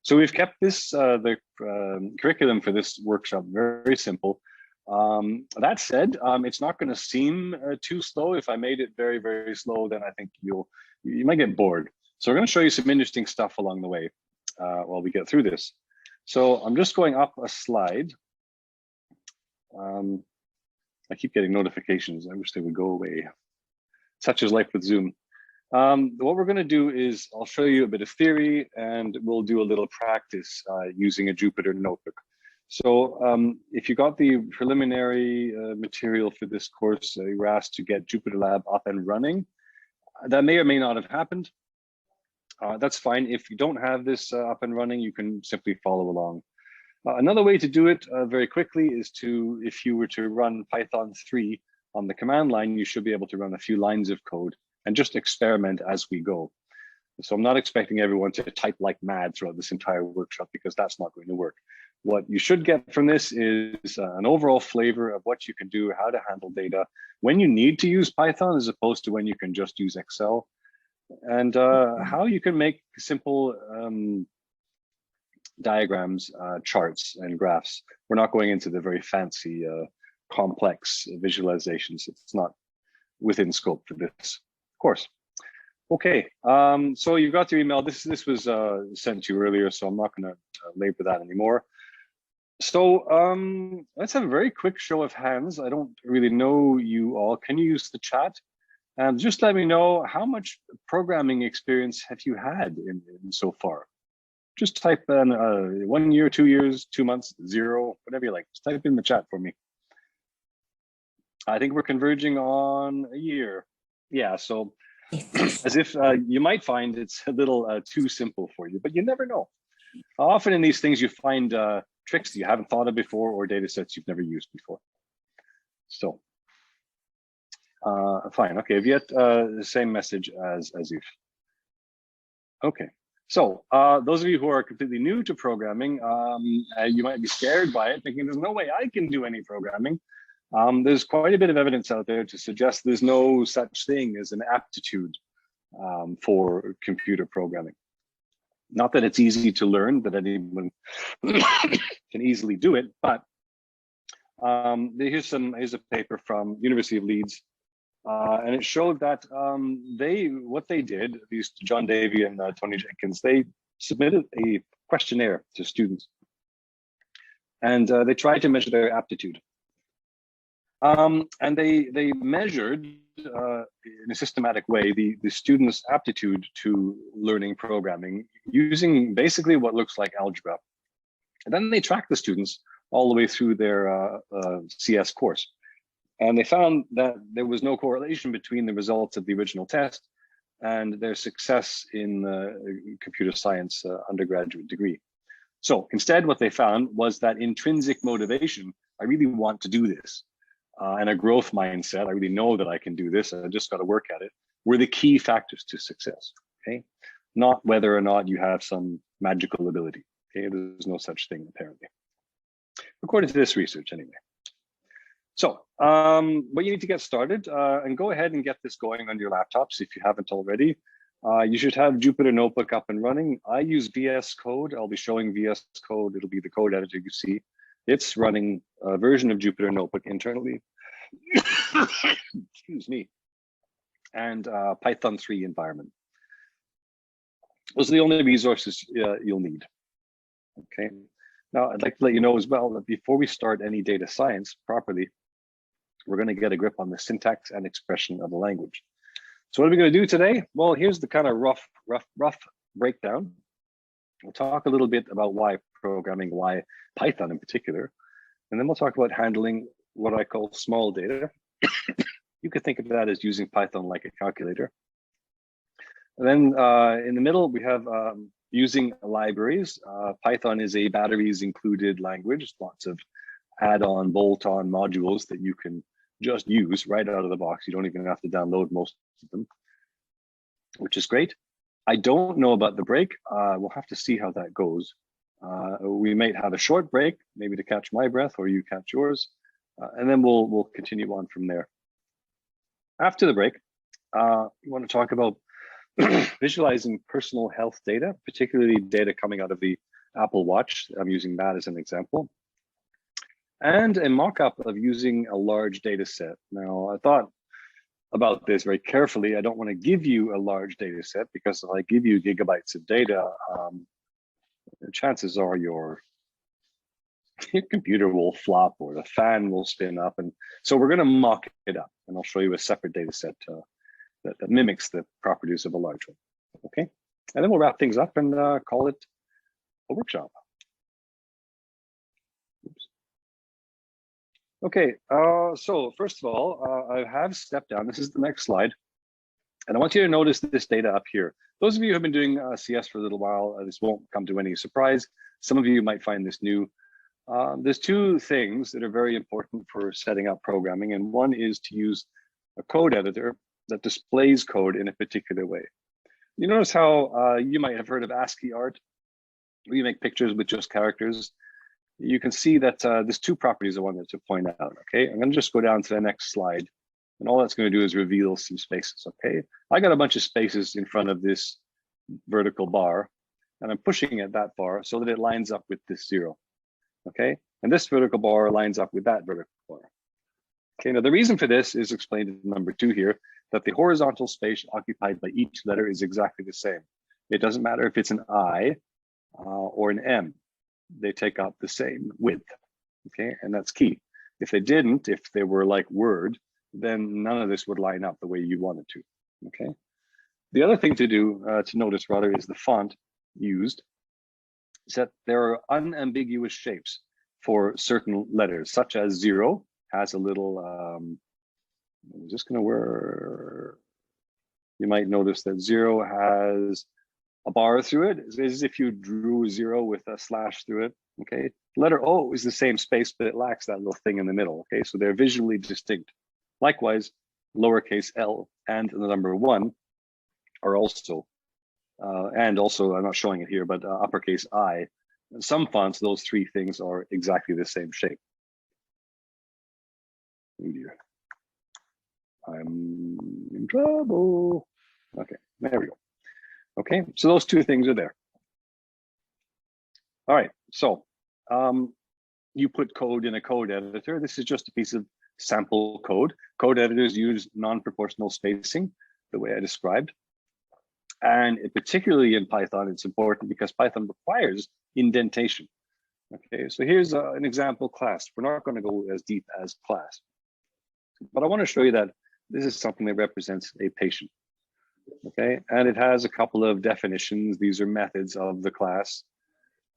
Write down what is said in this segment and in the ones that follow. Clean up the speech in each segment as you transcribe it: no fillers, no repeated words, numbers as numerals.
So we've kept this, the curriculum for this workshop very simple. That said, it's not going to seem too slow. If I made it very, very slow, then I think you might get bored. So we're going to show you some interesting stuff along the way while we get through this. So I'm just going up a slide. I keep getting notifications. I wish they would go away. Such is life with Zoom. What we're going to do is I'll show you a bit of theory and we'll do a little practice using a Jupyter notebook. So if you got the preliminary material for this course, you were asked to get Jupyter Lab up and running. That may or may not have happened. That's fine. If you don't have this up and running, you can simply follow along. Another way to do it very quickly is to, if you were to run Python 3 on the command line, you should be able to run a few lines of code and just experiment as we go. So I'm not expecting everyone to type like mad throughout this entire workshop because that's not going to work. What you should get from this is an overall flavor of what you can do, how to handle data, when you need to use Python as opposed to when you can just use Excel, and how you can make simple diagrams, charts, and graphs. We're not going into the very fancy, complex visualizations. It's not within scope for this course. Okay, so you got your email. This was sent to you earlier, so I'm not going to labor that anymore. So let's have a very quick show of hands. I don't really know you all. Can you use the chat? And just let me know, how much programming experience have you had in so far? Just type in 1 year, 2 years, 2 months, 0, whatever you like. Just type in the chat for me. I think we're converging on a year. Yeah, so as if you might find it's a little too simple for you, but you never know. Often in these things, you find tricks that you haven't thought of before or data sets you've never used before. So fine, okay, I've yet the same message as if. Okay, so those of you who are completely new to programming, you might be scared by it, thinking there's no way I can do any programming. There's quite a bit of evidence out there to suggest there's no such thing as an aptitude for computer programming. Not that it's easy to learn, that anyone can easily do it, but here's a paper from University of Leeds, and it showed that what they did, these John Davey and Tony Jenkins, they submitted a questionnaire to students, and they tried to measure their aptitude. And they measured in a systematic way the students' aptitude to learning programming using basically what looks like algebra. And then they tracked the students all the way through their CS course. And they found that there was no correlation between the results of the original test and their success in the computer science undergraduate degree. So instead, what they found was that intrinsic motivation, I really want to do this, and a growth mindset, I really know that I can do this, I just got to work at it, were the key factors to success, okay? Not whether or not you have some magical ability, okay? There's no such thing, apparently. According to this research, anyway. So, what you need to get started, and go ahead and get this going on your laptops if you haven't already. You should have Jupyter Notebook up and running. I use VS Code. I'll be showing VS Code. It'll be the code editor you see. It's running a version of Jupyter Notebook internally. Excuse me. And Python 3 environment. Those are the only resources you'll need. Okay. Now, I'd like to let you know as well that before we start any data science properly, we're going to get a grip on the syntax and expression of the language. So what are we going to do today? Well, here's the kind of rough breakdown. We'll talk a little bit about why programming, why Python in particular, and then we'll talk about handling what I call small data. You could think of that as using Python like a calculator. And then in the middle, we have using libraries. Python is a batteries included language, lots of add-on, bolt-on modules that you can just use right out of the box. You don't even have to download most of them, which is great. I don't know about the break. We'll have to see how that goes. We might have a short break, maybe to catch my breath or you catch yours, and then we'll continue on from there. After the break, we want to talk about visualizing personal health data, particularly data coming out of the Apple Watch. I'm using that as an example. And a mock-up of using a large data set. Now, I thought about this very carefully. I don't want to give you a large data set because if I give you gigabytes of data, chances are your computer will flop or the fan will spin up. And so we're going to mock it up, and I'll show you a separate data set that mimics the properties of a large one. Okay, and then we'll wrap things up and call it a workshop. Oops. Okay, so first of all, I have stepped down. This is the next slide. And I want you to notice this data up here. Those of you who have been doing CS for a little while, this won't come to any surprise. Some of you might find this new. There's two things that are very important for setting up programming, and one is to use a code editor that displays code in a particular way. You notice how you might have heard of ASCII Art, where you make pictures with just characters. You can see that there's two properties I wanted to point out, okay? I'm gonna just go down to the next slide, and all that's gonna do is reveal some spaces, okay? I got a bunch of spaces in front of this vertical bar, and I'm pushing it that far so that it lines up with this 0, okay? And this vertical bar lines up with that vertical bar. Okay, now the reason for this is explained in number 2 here, that the horizontal space occupied by each letter is exactly the same. It doesn't matter if it's an I or an M, they take up the same width, okay? And that's key. If they didn't, if they were like Word, then none of this would line up the way you want it to, okay? The other thing to do, to notice rather, is the font used, is that there are unambiguous shapes for certain letters, such as 0 has a little, I'm just gonna you might notice that 0 has a bar through it. It's as if you drew 0 with a slash through it, okay? Letter O is the same space, but it lacks that little thing in the middle, okay? So they're visually distinct. Likewise, lowercase l and the number 1 are also, and also, I'm not showing it here, but uppercase I. In some fonts, those three things are exactly the same shape. Oh dear. I'm in trouble. Okay, there we go. Okay, so those two things are there. All right, so you put code in a code editor. This is just a piece of sample code. Code editors use non-proportional spacing, the way I described. And particularly in Python, it's important because Python requires indentation. Okay, so here's an example class. We're not going to go as deep as class, but I want to show you that this is something that represents a patient. Okay, and it has a couple of definitions. These are methods of the class.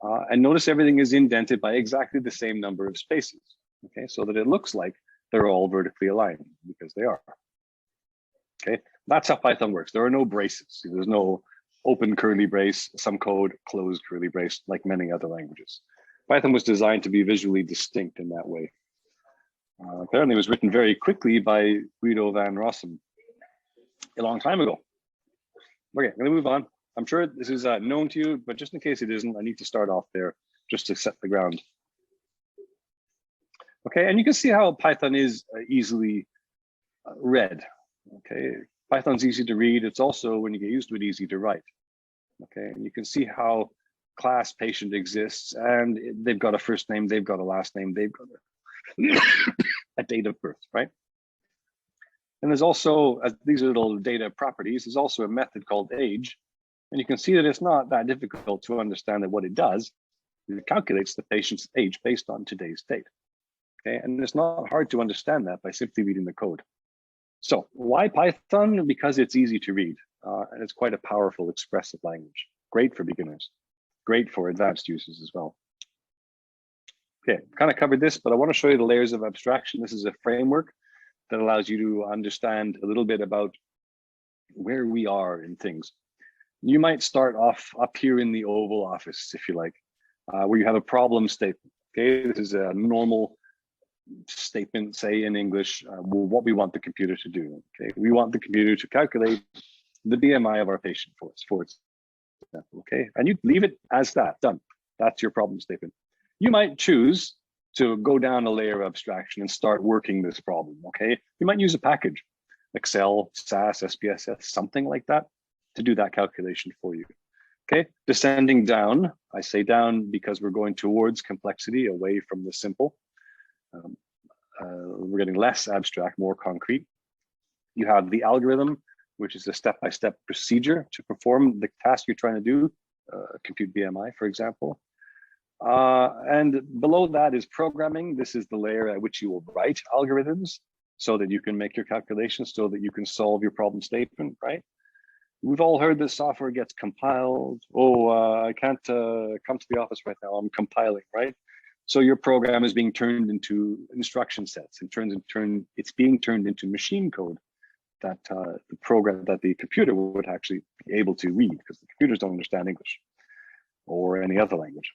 And notice everything is indented by exactly the same number of spaces. Okay, so that it looks like they're all vertically aligned, because they are. Okay, that's how Python works. There are no braces. There's no open curly brace, some code, closed curly brace, like many other languages. Python was designed to be visually distinct in that way. Apparently it was written very quickly by Guido van Rossum a long time ago. Okay, I'm gonna move on. I'm sure this is known to you, but just in case it isn't, I need to start off there just to set the ground. Okay, and you can see how Python is easily read. Okay, Python's easy to read. It's also, when you get used to it, easy to write. Okay, and you can see how class patient exists, and they've got a first name, they've got a last name, they've got a date of birth, right? And there's also, these are little data properties, there's also a method called age. And you can see that it's not that difficult to understand that what it does, it calculates the patient's age based on today's date. Okay, and it's not hard to understand that by simply reading the code. So why Python? Because it's easy to read, and it's quite a powerful expressive language. Great for beginners, great for advanced users as well. Okay, kind of covered this, but I want to show you the layers of abstraction. This is a framework that allows you to understand a little bit about where we are in things. You might start off up here in the Oval Office, if you like, where you have a problem statement. Okay, this is a normal statement, say in English, what we want the computer to do. Okay, we want the computer to calculate the BMI of our patient for us, for example. Okay, and you leave it as that, done. That's your problem statement. You might choose to go down a layer of abstraction and start working this problem. Okay, you might use a package, Excel, SAS, SPSS, something like that, to do that calculation for you. Okay, descending down, I say down because we're going towards complexity, away from the simple. We're getting less abstract, more concrete. You have the algorithm, which is a step-by-step procedure to perform the task you're trying to do, compute BMI, for example. And below that is programming. This is the layer at which you will write algorithms so that you can make your calculations, so that you can solve your problem statement, right? We've all heard that software gets compiled. I can't come to the office right now, I'm compiling, right? So your program is being turned into instruction sets. It's being turned into machine code that the program, that the computer would actually be able to read, because the computers don't understand English or any other language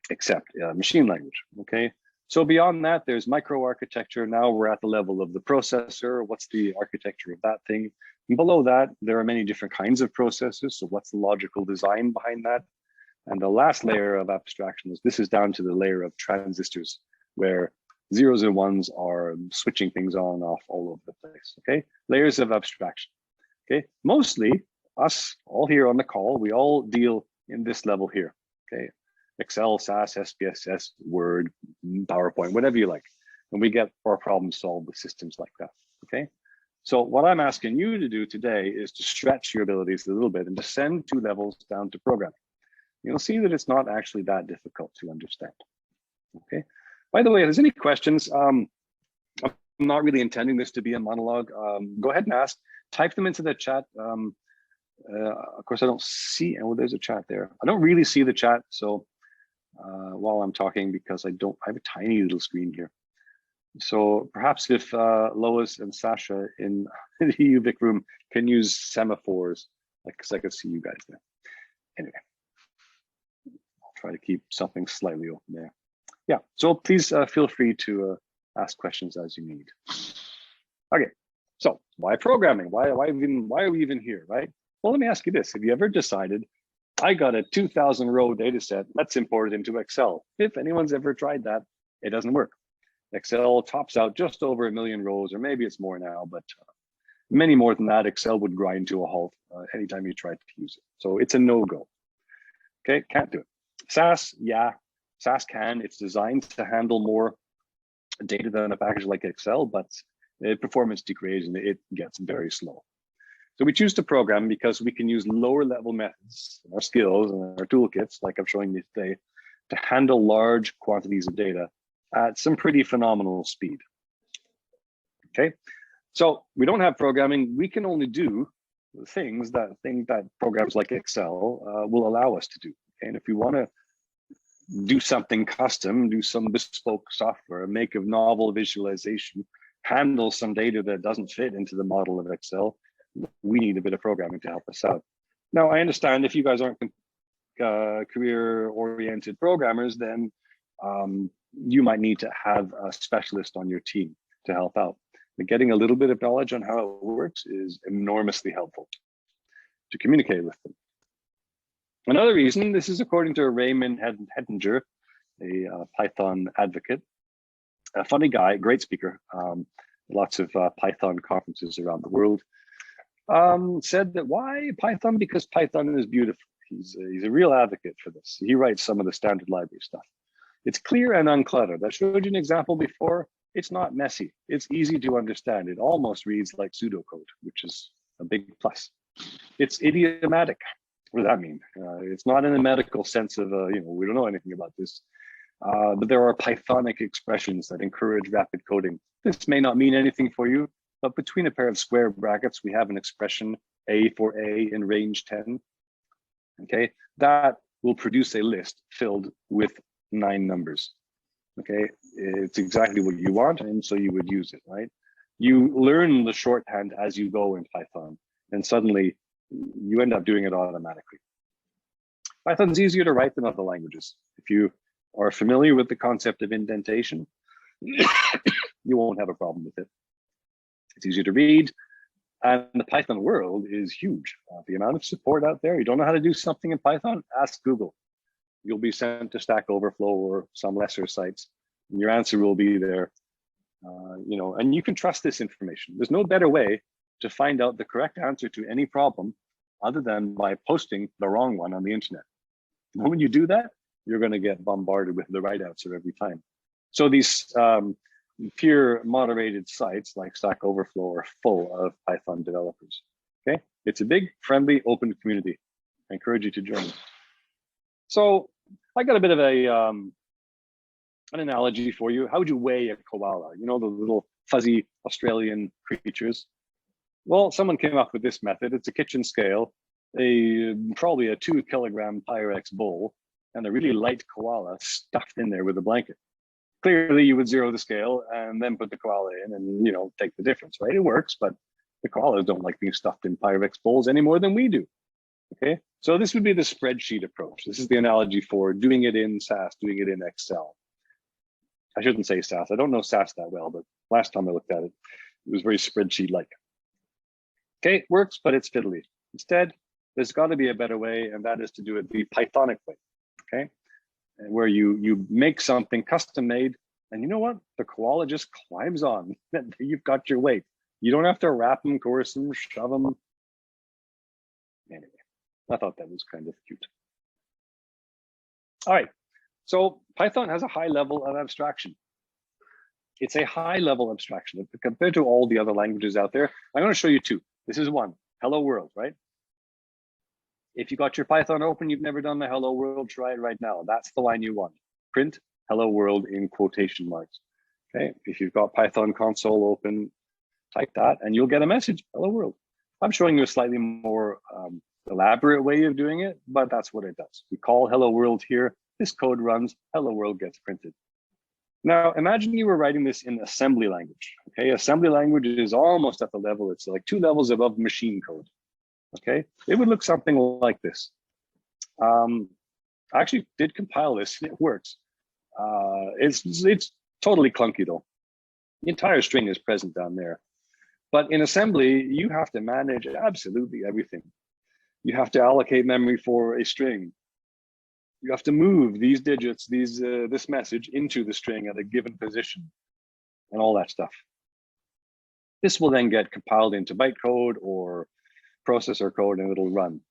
except machine language, okay? So beyond that, there's microarchitecture. Now we're at the level of the processor. What's the architecture of that thing? And below that, there are many different kinds of processors. So what's the logical design behind that? And the last layer of abstraction is, this is down to the layer of transistors, where zeros and ones are switching things on and off all over the place, okay? Layers of abstraction, okay? Mostly us all here on the call, we all deal in this level here, okay? Excel, SAS, SPSS, Word, PowerPoint, whatever you like. And we get our problems solved with systems like that, okay? So what I'm asking you to do today is to stretch your abilities a little bit and descend 2 levels down to programming. You'll see that it's not actually that difficult to understand, okay? By the way, if there's any questions, I'm not really intending this to be a monologue. Go ahead and ask, type them into the chat. Of course, I don't see, oh, there's a chat there. I don't really see the chat, so while I'm talking, because I have a tiny little screen here. So perhaps if Lois and Sasha in the UVic room can use semaphores, because I could see you guys there. Anyway, I'll try to keep something slightly open there. Yeah, so please feel free to ask questions as you need. Okay, so why programming? Why are we even here, right? Well, let me ask you this. Have you ever decided, I got a 2,000 row data set, let's import it into Excel? If anyone's ever tried that, it doesn't work. Excel tops out just over 1 million rows, or maybe it's more now, but many more than that. Excel would grind to a halt anytime you tried to use it. So it's a no-go. Okay, can't do it. SAS, yeah, SAS can. It's designed to handle more data than a package like Excel, but performance degrades and it gets very slow. So we choose to program because we can use lower level methods, our skills and our toolkits, like I'm showing you today, to handle large quantities of data at some pretty phenomenal speed. Okay, so we don't have programming. We can only do the things that programs like Excel will allow us to do. Okay? And if we want to do something custom, do some bespoke software, make a novel visualization, handle some data that doesn't fit into the model of Excel, we need a bit of programming to help us out. Now, I understand if you guys aren't career-oriented programmers, then you might need to have a specialist on your team to help out. But getting a little bit of knowledge on how it works is enormously helpful to communicate with them. Another reason, this is according to Raymond Hettinger, a Python advocate, a funny guy, great speaker, lots of Python conferences around the world, said that why Python? Because Python is beautiful. He's a real advocate for this. He writes some of the standard library stuff. It's clear and uncluttered. I showed you an example before. It's not messy. It's easy to understand. It almost reads like pseudocode, which is a big plus. It's idiomatic. What does that mean? It's not in the medical sense of, we don't know anything about this. But there are Pythonic expressions that encourage rapid coding. This may not mean anything for you, but between a pair of square brackets, we have an expression A for A in range 10. Okay, that will produce a list filled with 9 numbers. Okay, it's exactly what you want, and so you would use it, right? You learn the shorthand as you go in Python, and suddenly you end up doing it automatically. Python's easier to write than other languages. If you are familiar with the concept of indentation, you won't have a problem with it. It's easier to read, and the Python world is huge. The amount of support out there, you don't know how to do something in Python, ask Google. You'll be sent to Stack Overflow or some lesser sites, and your answer will be there. And you can trust this information. There's no better way to find out the correct answer to any problem other than by posting the wrong one on the internet. When you do that, you're going to get bombarded with the right answer every time. So these peer moderated sites like Stack Overflow are full of Python developers. Okay, it's a big, friendly, open community. I encourage you to join. So I got a bit of a an analogy for you. How would you weigh a koala? You know, the little fuzzy Australian creatures. Well, someone came up with this method. It's a kitchen scale, probably a 2 kilogram Pyrex bowl, and a really light koala stuffed in there with a blanket. Clearly, you would zero the scale and then put the koala in and, you know, take the difference, right? It works, but the koalas don't like being stuffed in Pyrex bowls any more than we do. Okay, so this would be the spreadsheet approach. This is the analogy for doing it in SAS, doing it in Excel. I shouldn't say SAS. I don't know SAS that well, but last time I looked at it, it was very spreadsheet-like. Okay, it works, but it's fiddly. Instead, there's got to be a better way, and that is to do it the Pythonic way. Okay, and where you make something custom made, and you know what? The koala just climbs on. You've got your weight. You don't have to wrap them, coerce them, shove them. Anyway, I thought that was kind of cute. All right, so Python has a high level of abstraction. It's a high level abstraction compared to all the other languages out there. I'm going to show you two. This is one, hello world, right? If you got your Python open, you've never done the hello world, try it right now. That's the line you want. Print hello world in quotation marks. Okay, if you've got Python console open, type that and you'll get a message, hello world. I'm showing you a slightly more elaborate way of doing it, but that's what it does. We call hello world here, this code runs, hello world gets printed. Now, imagine you were writing this in assembly language. Okay, assembly language is almost at the level, it's like 2 levels above machine code. Okay, it would look something like this. I actually did compile this and it works. It's totally clunky though. The entire string is present down there. But in assembly, you have to manage absolutely everything. You have to allocate memory for a string. You have to move these digits, this message into the string at a given position and all that stuff. This will then get compiled into bytecode or processor code and it'll run.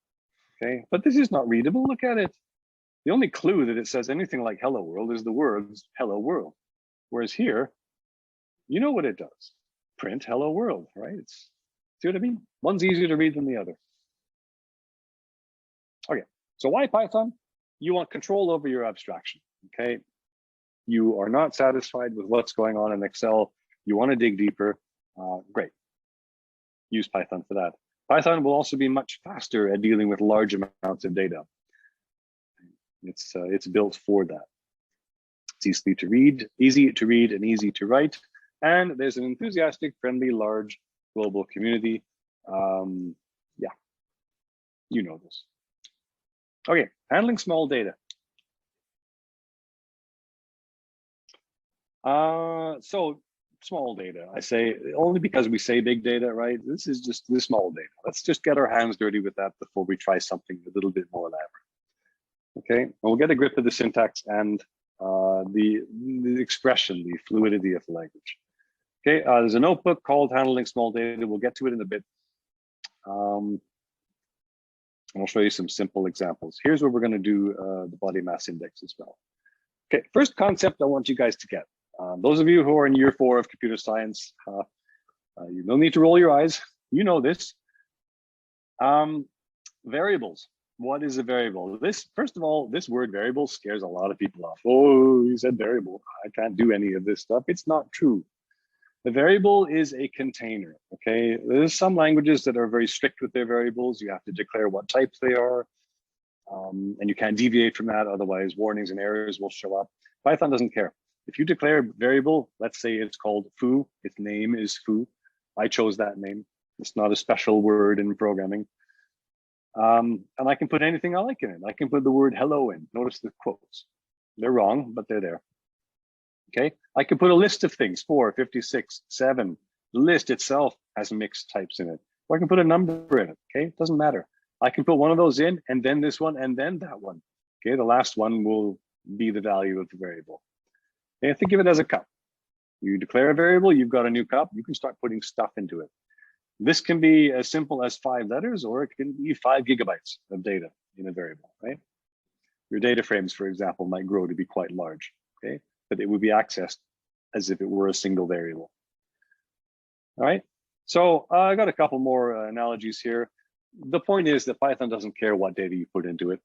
Okay, but this is not readable. Look at it. The only clue that it says anything like hello world is the words hello world. Whereas here, you know what it does. Print hello world, right? See what I mean? One's easier to read than the other. Okay, so why Python? You want control over your abstraction, okay? You are not satisfied with what's going on in Excel. You want to dig deeper, great. Use Python for that. Python will also be much faster at dealing with large amounts of data. It's built for that. It's easy to read and easy to write. And there's an enthusiastic, friendly, large global community. Yeah, you know this. Okay, handling small data. So small data, I say only because we say big data, right? This is just the small data. Let's just get our hands dirty with that before we try something a little bit more elaborate. Okay, and we'll get a grip of the syntax and the expression, the fluidity of the language. Okay, there's a notebook called Handling Small Data. We'll get to it in a bit. And I'll show you some simple examples. Here's where we're going to do the body mass index as well. Okay, first concept I want you guys to get. Those of you who are in year 4 of computer science, you don't need to roll your eyes. You know this. Variables. What is a variable? First of all, this word variable scares a lot of people off. Oh, you said variable. I can't do any of this stuff. It's not true. The variable is a container, okay? There's some languages that are very strict with their variables. You have to declare what types they are, and you can't deviate from that, otherwise warnings and errors will show up. Python doesn't care. If you declare a variable, let's say it's called foo, its name is foo. I chose that name. It's not a special word in programming. And I can put anything I like in it. I can put the word hello in. Notice the quotes. They're wrong, but they're there. Okay, I can put a list of things, 4, 56, 7. The list itself has mixed types in it. Or I can put a number in it, okay? It doesn't matter. I can put one of those in, and then this one, and then that one. Okay, the last one will be the value of the variable. Okay, think of it as a cup. You declare a variable, you've got a new cup, you can start putting stuff into it. This can be as simple as 5 letters, or it can be 5 gigabytes of data in a variable, right? Your data frames, for example, might grow to be quite large, okay? But it would be accessed as if it were a single variable. All right, so I got a couple more analogies here. The point is that Python doesn't care what data you put into it.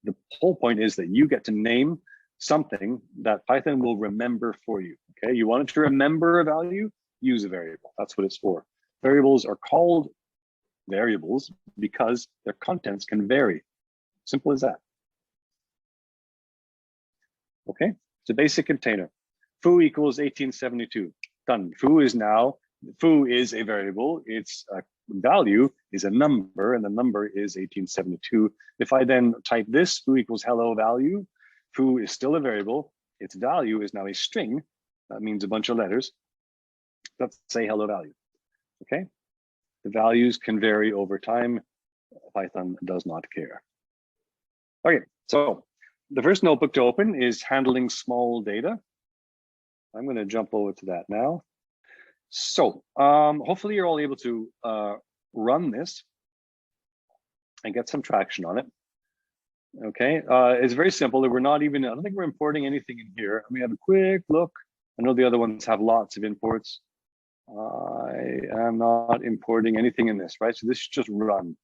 The whole point is that you get to name something that Python will remember for you, okay? You want it to remember a value, use a variable. That's what it's for. Variables are called variables because their contents can vary. Simple as that. Okay, it's a basic container. Foo equals 1872. Done. Foo is a variable. Its value is a number, and the number is 1872. If I then type this, foo equals hello value, foo is still a variable. Its value is now a string. That means a bunch of letters. Let's say hello value. Okay, the values can vary over time. Python does not care. Okay, so the first notebook to open is handling small data. I'm going to jump over to that now. So hopefully you're all able to run this and get some traction on it. Okay, it's very simple. We're not even, I don't think we're importing anything in here. Let me have a quick look. I know the other ones have lots of imports. I am not importing anything in this, right? So this should just run.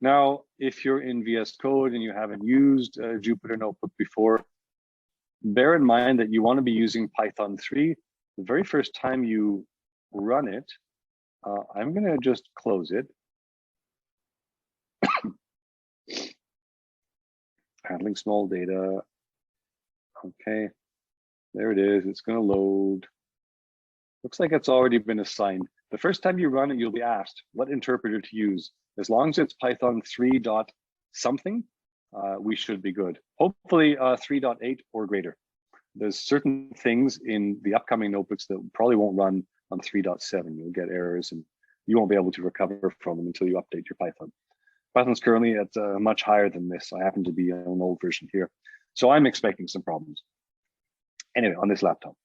Now, if you're in VS Code and you haven't used Jupyter Notebook before, bear in mind that you want to be using Python 3. The very first time you run it, I'm going to just close it. Handling small data. Okay, there it is. It's going to load. Looks like it's already been assigned. The first time you run it, you'll be asked what interpreter to use. As long as it's Python 3 dot something, we should be good. Hopefully 3.8 or greater. There's certain things in the upcoming notebooks that probably won't run on 3.7. You'll get errors and you won't be able to recover from them until you update your Python. Python's currently at much higher than this. I happen to be on an old version here. So I'm expecting some problems. Anyway, on this laptop.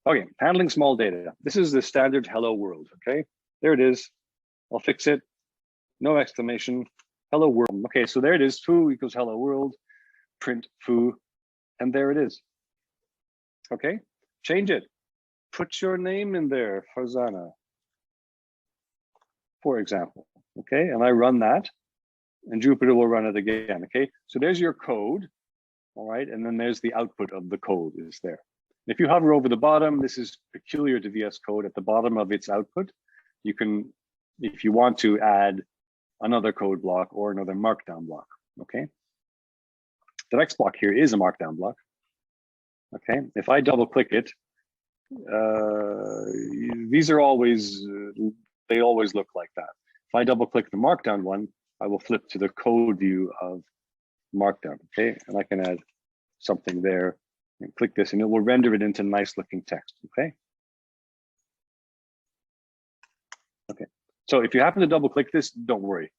Okay, handling small data. This is the standard hello world, okay? There it is. I'll fix it. No exclamation, hello world. Okay, so there it is, foo equals hello world, print foo, and there it is. Okay, change it. Put your name in there, Farzana, for example. Okay, and I run that, and Jupyter will run it again. Okay, so there's your code, all right, and then there's the output of the code is there. If you hover over the bottom, this is peculiar to VS Code. At the bottom of its output, you can, if you want to, add another code block or another markdown block, okay? The next block here is a markdown block, okay? If I double click it, these are always, they always look like that. If I double click the markdown one, I will flip to the code view of markdown, okay? And I can add something there and click this and it will render it into nice looking text, okay? Okay. So if you happen to double click this, don't worry.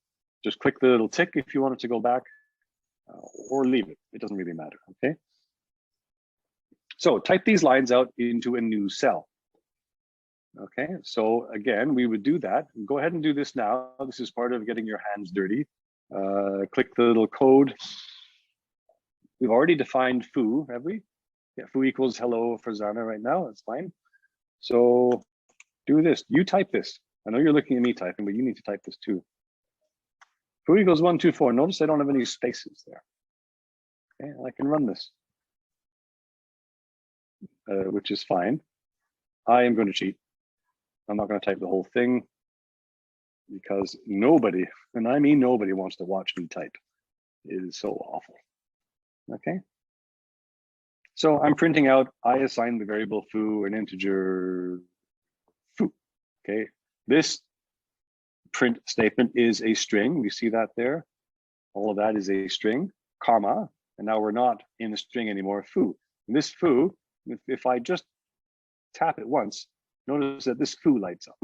Just click the little tick if you want it to go back or leave it. It doesn't really matter, okay? So type these lines out into a new cell. Okay, so again, we would do that. Go ahead and do this now. This is part of getting your hands dirty. Click the little code. We've already defined foo, have we? Yeah, foo equals hello for Zana right now, that's fine. So do this, you type this. I know you're looking at me typing, but you need to type this too. Foo equals 124. Notice I don't have any spaces there. Okay, I can run this, which is fine. I am going to cheat. I'm not going to type the whole thing because nobody, and I mean nobody, wants to watch me type. It is so awful. Okay. So I'm printing out, I assign the variable foo an integer foo. Okay. This print statement is a string. You see that there? All of that is a string, comma, and now we're not in the string anymore, foo. And this foo, if I just tap it once, notice that this foo lights up.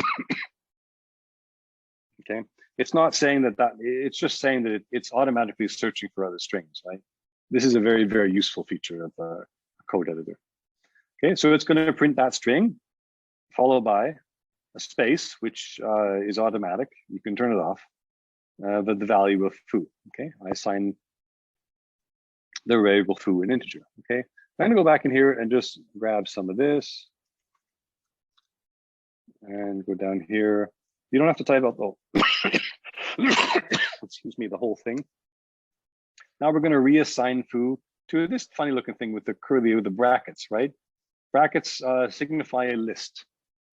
Okay, it's not saying that it's just saying that it's automatically searching for other strings, right? This is a very, very useful feature of a code editor. Okay, so it's going to print that string followed by a space, which is automatic. You can turn it off. The value of foo. Okay, I assign the variable foo an integer. Okay, I'm gonna go back in here and just grab some of this and go down here. You don't have to type out excuse me, the whole thing. Now we're going to reassign foo to this funny looking thing with the curly, with the brackets, right? Brackets signify a list.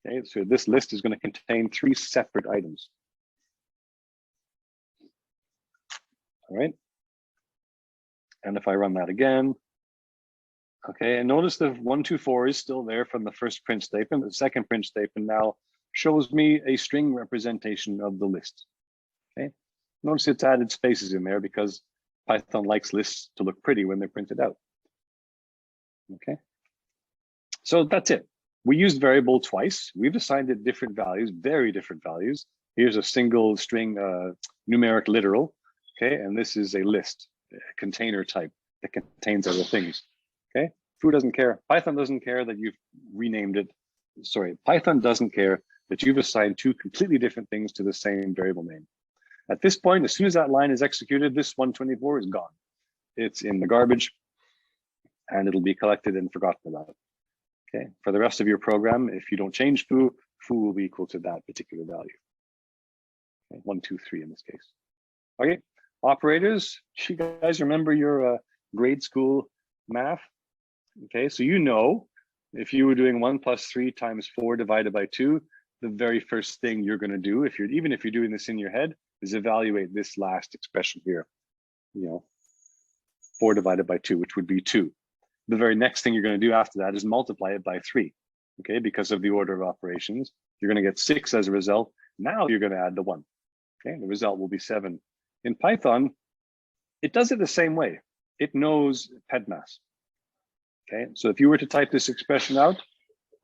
Okay, so this list is going to contain 3 separate items. All right. And if I run that again, okay, and notice the 124 is still there from the first print statement. The second print statement now shows me a string representation of the list. Okay, notice it's added spaces in there because Python likes lists to look pretty when they're printed out. Okay, so that's it. We used variable twice. We've assigned it different values, very different values. Here's a single string numeric literal. Okay, and this is a list, a container type that contains other things. Okay, foo doesn't care. Python doesn't care that you've renamed it. Sorry, Python doesn't care that you've assigned 2 completely different things to the same variable name. At this point, as soon as that line is executed, this 124 is gone. It's in the garbage and it'll be collected and forgotten about. Okay, for the rest of your program, if you don't change foo, foo will be equal to that particular value. Okay, 1, 2, 3 in this case. Okay, operators, you guys remember your grade school math? Okay, so you know, if you were doing 1 + 3 × 4 divided by 2, the very first thing you're going to do, even if you're doing this in your head, is evaluate this last expression here. You know, 4 divided by 2, which would be 2. The very next thing you're going to do after that is multiply it by 3. Okay, because of the order of operations, you're going to get 6 as a result. Now you're going to add the 1. Okay, the result will be 7. In Python, it does it the same way. It knows PEDMAS. Okay, so if you were to type this expression out,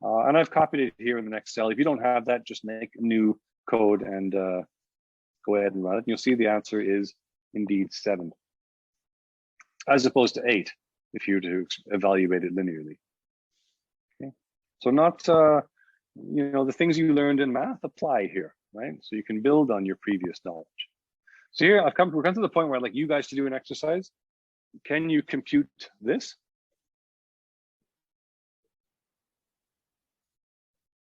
and I've copied it here in the next cell. If you don't have that, just make a new code and go ahead and run it. You'll see the answer is indeed 7, as opposed to 8 if you were to evaluate it linearly. Okay, so not you know, the things you learned in math apply here, right? So you can build on your previous knowledge. So here we're come to the point where I'd like you guys to do an exercise. Can you compute this?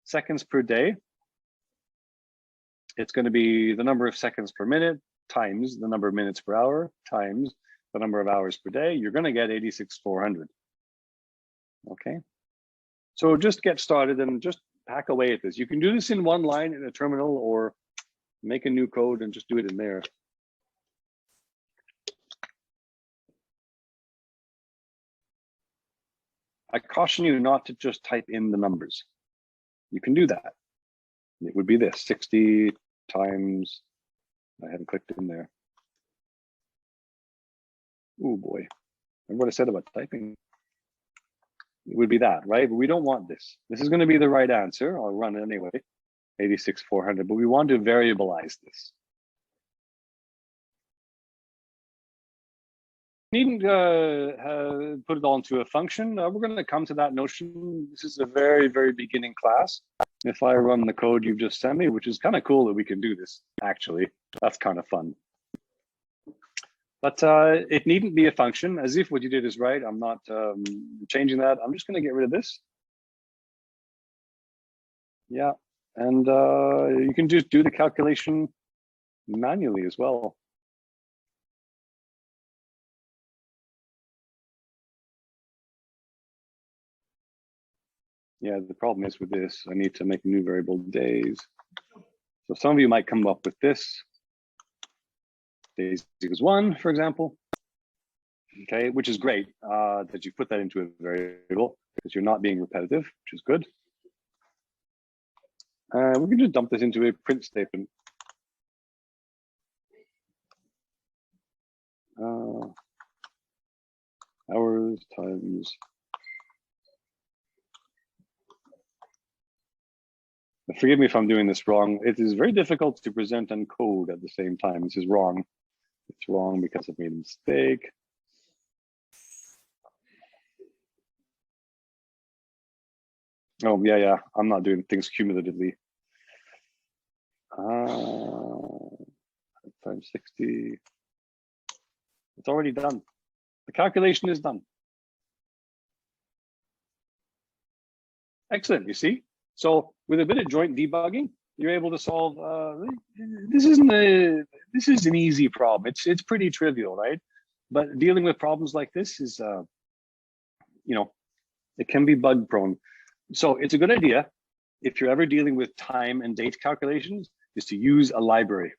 Seconds per day. It's going to be the number of seconds per minute times the number of minutes per hour times the number of hours per day. You're going to get 86,400. Okay, so just get started and just hack away at this. You can do this in one line in a terminal or make a new code and just do it in there. I caution you not to just type in the numbers. You can do that. It would be this 60 times, I haven't clicked in there. Oh boy, remember what I said about typing? It would be that, right? But we don't want this. This is going to be the right answer. I'll run it anyway, 86,400, but we want to variabilize this. Needn't put it all into a function. We're going to come to that notion. This is a very, very beginning class. If I run the code you've just sent me, which is kind of cool that we can do this, actually, that's kind of fun. But it needn't be a function, as if what you did is right. I'm not changing that. I'm just going to get rid of this. Yeah, and you can just do the calculation manually as well. Yeah, the problem is with this, I need to make a new variable days. So some of you might come up with this. Days equals 1, for example. Okay, which is great that you put that into a variable because you're not being repetitive, which is good. We can just dump this into a print statement. Hours times. Forgive me if I'm doing this wrong. It is very difficult to present and code at the same time. This is wrong. It's wrong because I've made a mistake. Oh, yeah. I'm not doing things cumulatively. Times 60. It's already done. The calculation is done. Excellent, you see? So with a bit of joint debugging, you're able to solve, this is an easy problem. It's pretty trivial, right? But dealing with problems like this is, you know, it can be bug prone. So it's a good idea, if you're ever dealing with time and date calculations, is to use a library.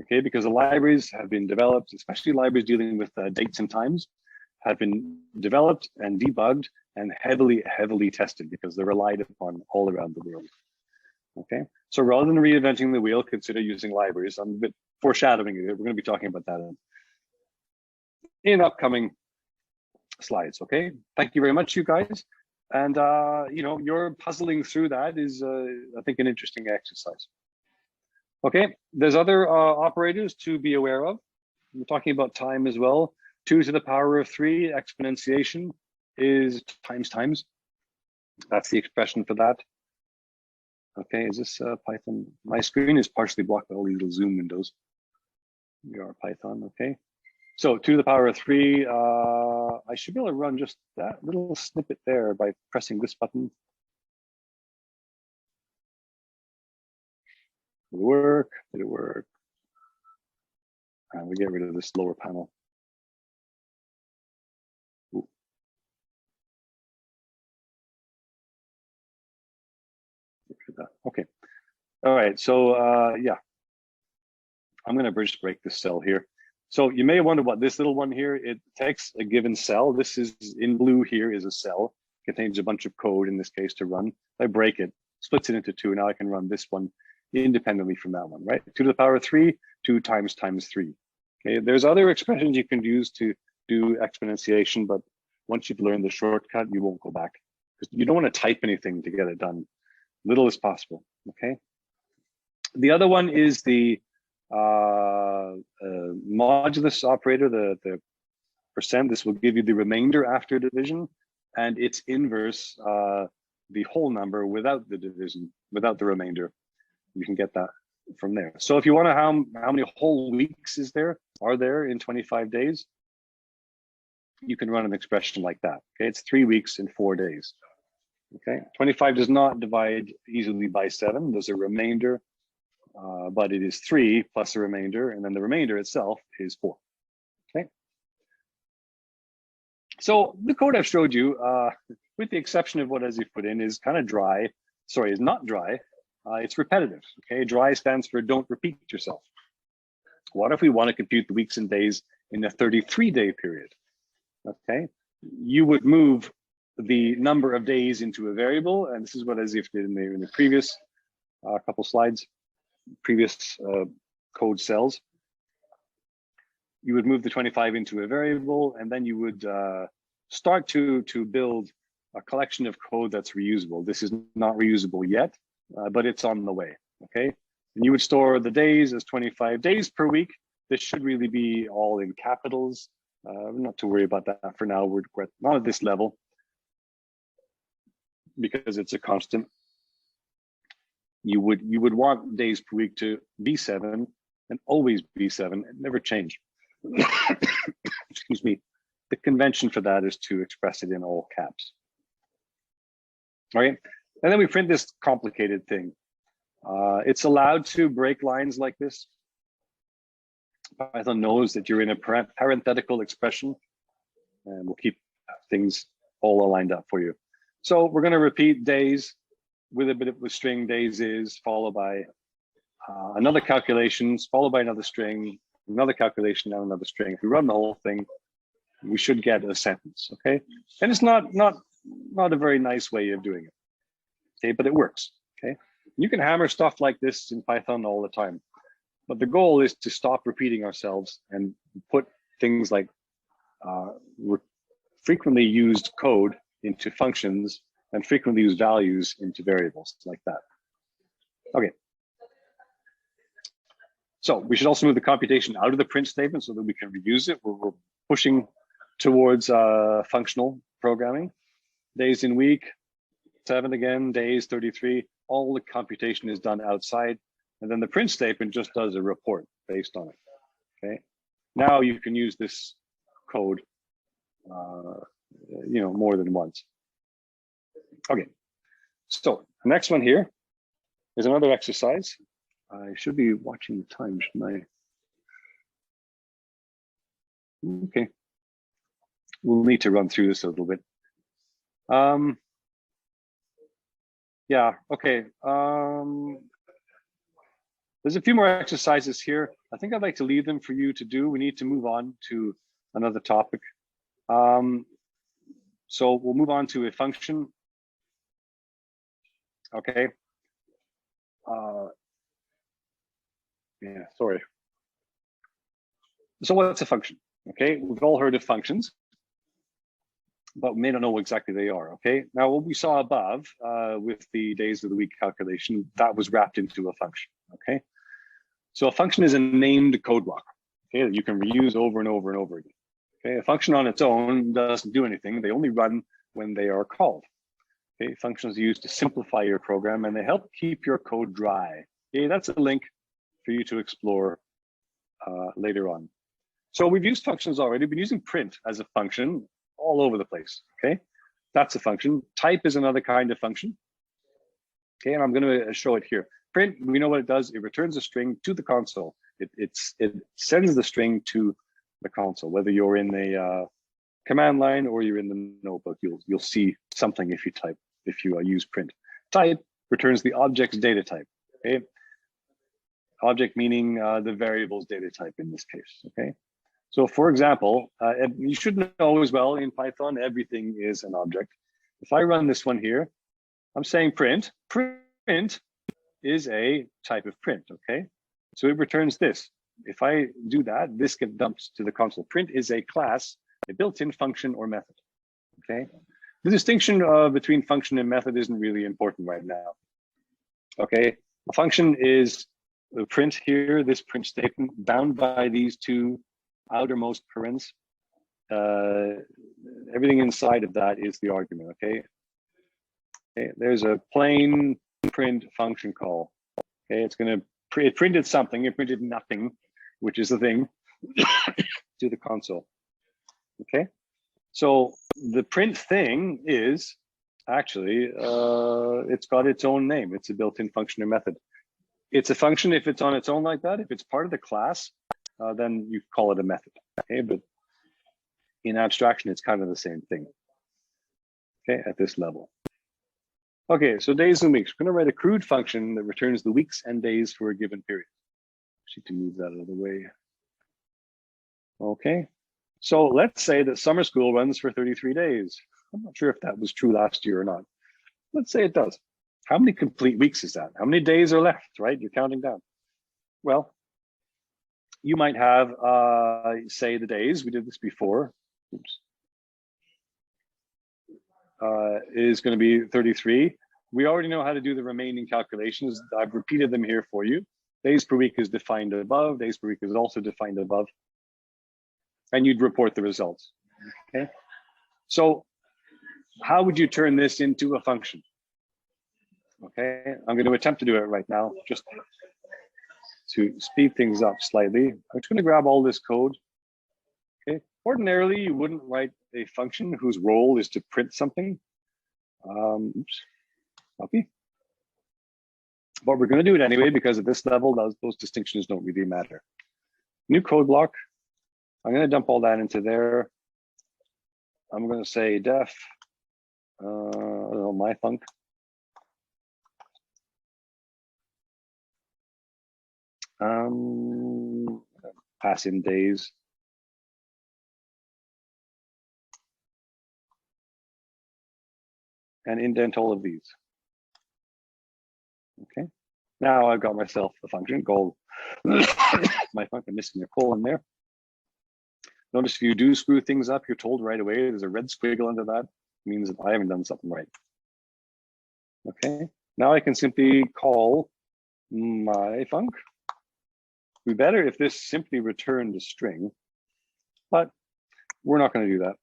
Okay, because the libraries have been developed, especially libraries dealing with dates and times, have been developed and debugged and heavily tested because they're relied upon all around the world. Okay, so rather than reinventing the wheel, consider using libraries. I'm a bit foreshadowing it. We're going to be talking about that in upcoming slides. Okay, thank you very much, you guys. And you know, your puzzling through that is, I think, an interesting exercise. Okay, there's other operators to be aware of. We're talking about time as well. 2 to the power of 3 exponentiation is times. That's the expression for that. Okay, is this Python? My screen is partially blocked by all these little Zoom windows. We are Python, okay. So 2 to the power of 3, I should be able to run just that little snippet there by pressing this button. Did it work? And we get rid of this lower panel. Ooh. Okay. All right. So yeah, I'm going to just break this cell here. So you may wonder what this little one here, it takes a given cell. This is in blue here is a cell, contains a bunch of code in this case to run. I break it, splits it into 2. Now I can run this one independently from that one, right? 2 to the power of 3, 2 times 3. Okay, there's other expressions you can use to do exponentiation, but once you've learned the shortcut, you won't go back because you don't want to type anything to get it done. Little as possible, okay? The other one is the modulus operator, the percent. This will give you the remainder after division, and its inverse, the whole number without the division, without the remainder. You can get that from there. So if you want to how many whole weeks are there in 25 days, you can run an expression like that. Okay, it's 3 weeks and 4 days. Okay, 25 does not divide easily by 7. There's a remainder, but it is 3 plus a remainder, and then the remainder itself is 4. Okay. So the code I've showed you, with the exception of what Ezzy put in, is kind of dry. Sorry, is not dry. It's repetitive. Okay, dry stands for don't repeat yourself. What if we want to compute the weeks and days in a 33-day period? Okay, you would move the number of days into a variable, and this is what Ezzy did in the previous couple slides, previous code cells. You would move the 25 into a variable, and then you would start to build a collection of code that's reusable. This is not reusable yet, but it's on the way, okay? And you would store the days as 25 days per week. This should really be all in capitals. Not to worry about that for now. We're not at this level because it's a constant. You would want days per week to be 7 and always be 7 and never change. Excuse me. The convention for that is to express it in all caps. All right. And then we print this complicated thing. It's allowed to break lines like this. Python knows that you're in a parenthetical expression, and we'll keep things all aligned up for you. So we're going to repeat days with a bit of a string, days is, followed by another calculations, followed by another string, another calculation, and another string. If we run the whole thing, we should get a sentence, okay? And it's not a very nice way of doing it, okay? But it works, okay? You can hammer stuff like this in Python all the time, but the goal is to stop repeating ourselves and put things like frequently used code into functions and frequently used values into variables like that. Okay. So we should also move the computation out of the print statement so that we can reuse it. We're pushing towards functional programming. Days in week, 7 again, days 33. all the computation is done outside, and then the print statement just does a report based on it. Okay. Now you can use this code, more than once. Okay. So the next one here is another exercise. I should be watching the time, shouldn't I? Okay. We'll need to run through this a little bit. Yeah, okay. There's a few more exercises here. I think I'd like to leave them for you to do. We need to move on to another topic. So we'll move on to a function. Okay. Yeah, sorry. So what's a function? Okay, we've all heard of functions, but we may not know what exactly they are. Okay, now what we saw above with the days of the week calculation, that was wrapped into a function. Okay, so a function is a named code block, okay, that you can reuse over and over and over again. Okay, a function on its own doesn't do anything. They only run when they are called. Okay, functions are used to simplify your program, and they help keep your code dry. Okay, that's a link for you to explore later on. So we've used functions already. We've been using print as a function all over the place. Okay, that's a function. Type is another kind of function. Okay, and I'm going to show it here. Print, we know what it does. It returns a string to the console. It sends the string to the console. Whether you're in the command line or you're in the notebook, you'll see something if you use print. Type returns the object's data type. Okay, object meaning the variable's data type in this case. Okay. So for example, you should know as well in Python, everything is an object. If I run this one here, I'm saying print. Print is a type of print, okay? So it returns this. If I do that, this gets dumped to the console. Print is a class, a built-in function or method, okay? The distinction between function and method isn't really important right now, okay? A function is the print here, this print statement bound by these two outermost parens. Everything inside of that is the argument, okay? Okay, there's a plain print function call. Okay, it printed something, it printed nothing, which is the thing, to the console. Okay, so the print thing is actually, it's got its own name. It's a built-in function or method. It's a function if it's on its own like that. If it's part of the class, then you call it a method. Okay, but in abstraction, it's kind of the same thing. Okay, at this level. Okay, so days and weeks. We're going to write a crude function that returns the weeks and days for a given period. Actually, to move that out of the way. Okay, so let's say that summer school runs for 33 days. I'm not sure if that was true last year or not. Let's say it does. How many complete weeks is that? How many days are left, right? You're counting down. Well, you might have, say, the days. We did this before. Oops. Is going to be 33. We already know how to do the remaining calculations. I've repeated them here for you. Days per week is defined above. Days per week is also defined above. And you'd report the results. Okay. So how would you turn this into a function? Okay, I'm going to attempt to do it right now, just to speed things up slightly. I'm just going to grab all this code. Okay, ordinarily you wouldn't write a function whose role is to print something. Oops, copy. But we're going to do it anyway because at this level, those distinctions don't really matter. New code block. I'm going to dump all that into there. I'm going to say def, I don't know, my func. Pass in days. And indent all of these. Okay. Now I've got myself a function called my func. I'm missing a colon there. Notice if you do screw things up, you're told right away. There's a red squiggle under that. It means that I haven't done something right. Okay. Now I can simply call my func. It'd be better if this simply returned a string, but we're not going to do that.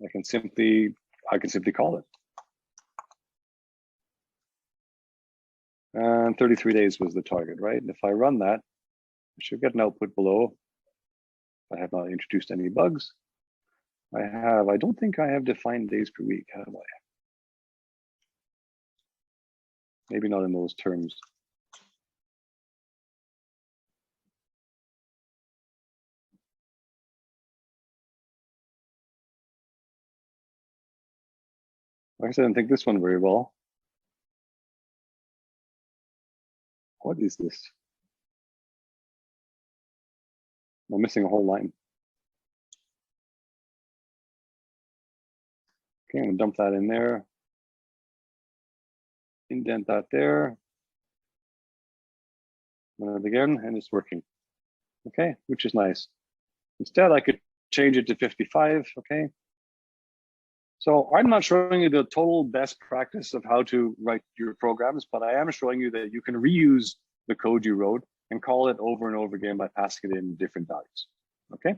I can simply call it. And 33 days was the target, right? And if I run that, I should get an output below. I have not introduced any bugs. I don't think I have defined days per week, have I? Maybe not in those terms. I guess I didn't think this one very well. What is this? I'm missing a whole line. Okay, I'm gonna dump that in there. Indent that there. Run it again, and it's working. Okay, which is nice. Instead, I could change it to 55, okay? So I'm not showing you the total best practice of how to write your programs, but I am showing you that you can reuse the code you wrote and call it over and over again by passing it in different values, okay?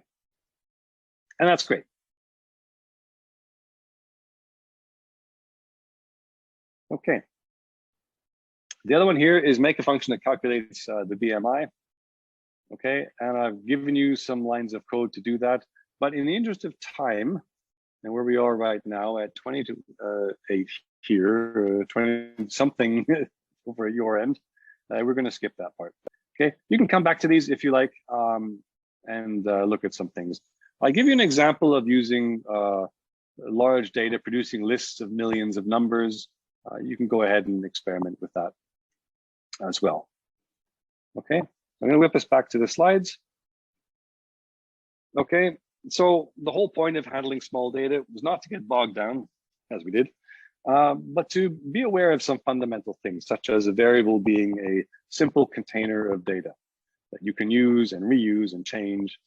And that's great. Okay. The other one here is make a function that calculates the BMI. Okay, and I've given you some lines of code to do that. But in the interest of time, and where we are right now at 20 to 8 here, 20 something over at your end, we're going to skip that part. Okay, you can come back to these if you like and look at some things. I'll give you an example of using large data, producing lists of millions of numbers. You can go ahead and experiment with that as well. Okay, I'm going to whip us back to the slides. Okay, so the whole point of handling small data was not to get bogged down, as we did, but to be aware of some fundamental things, such as a variable being a simple container of data that you can use and reuse and change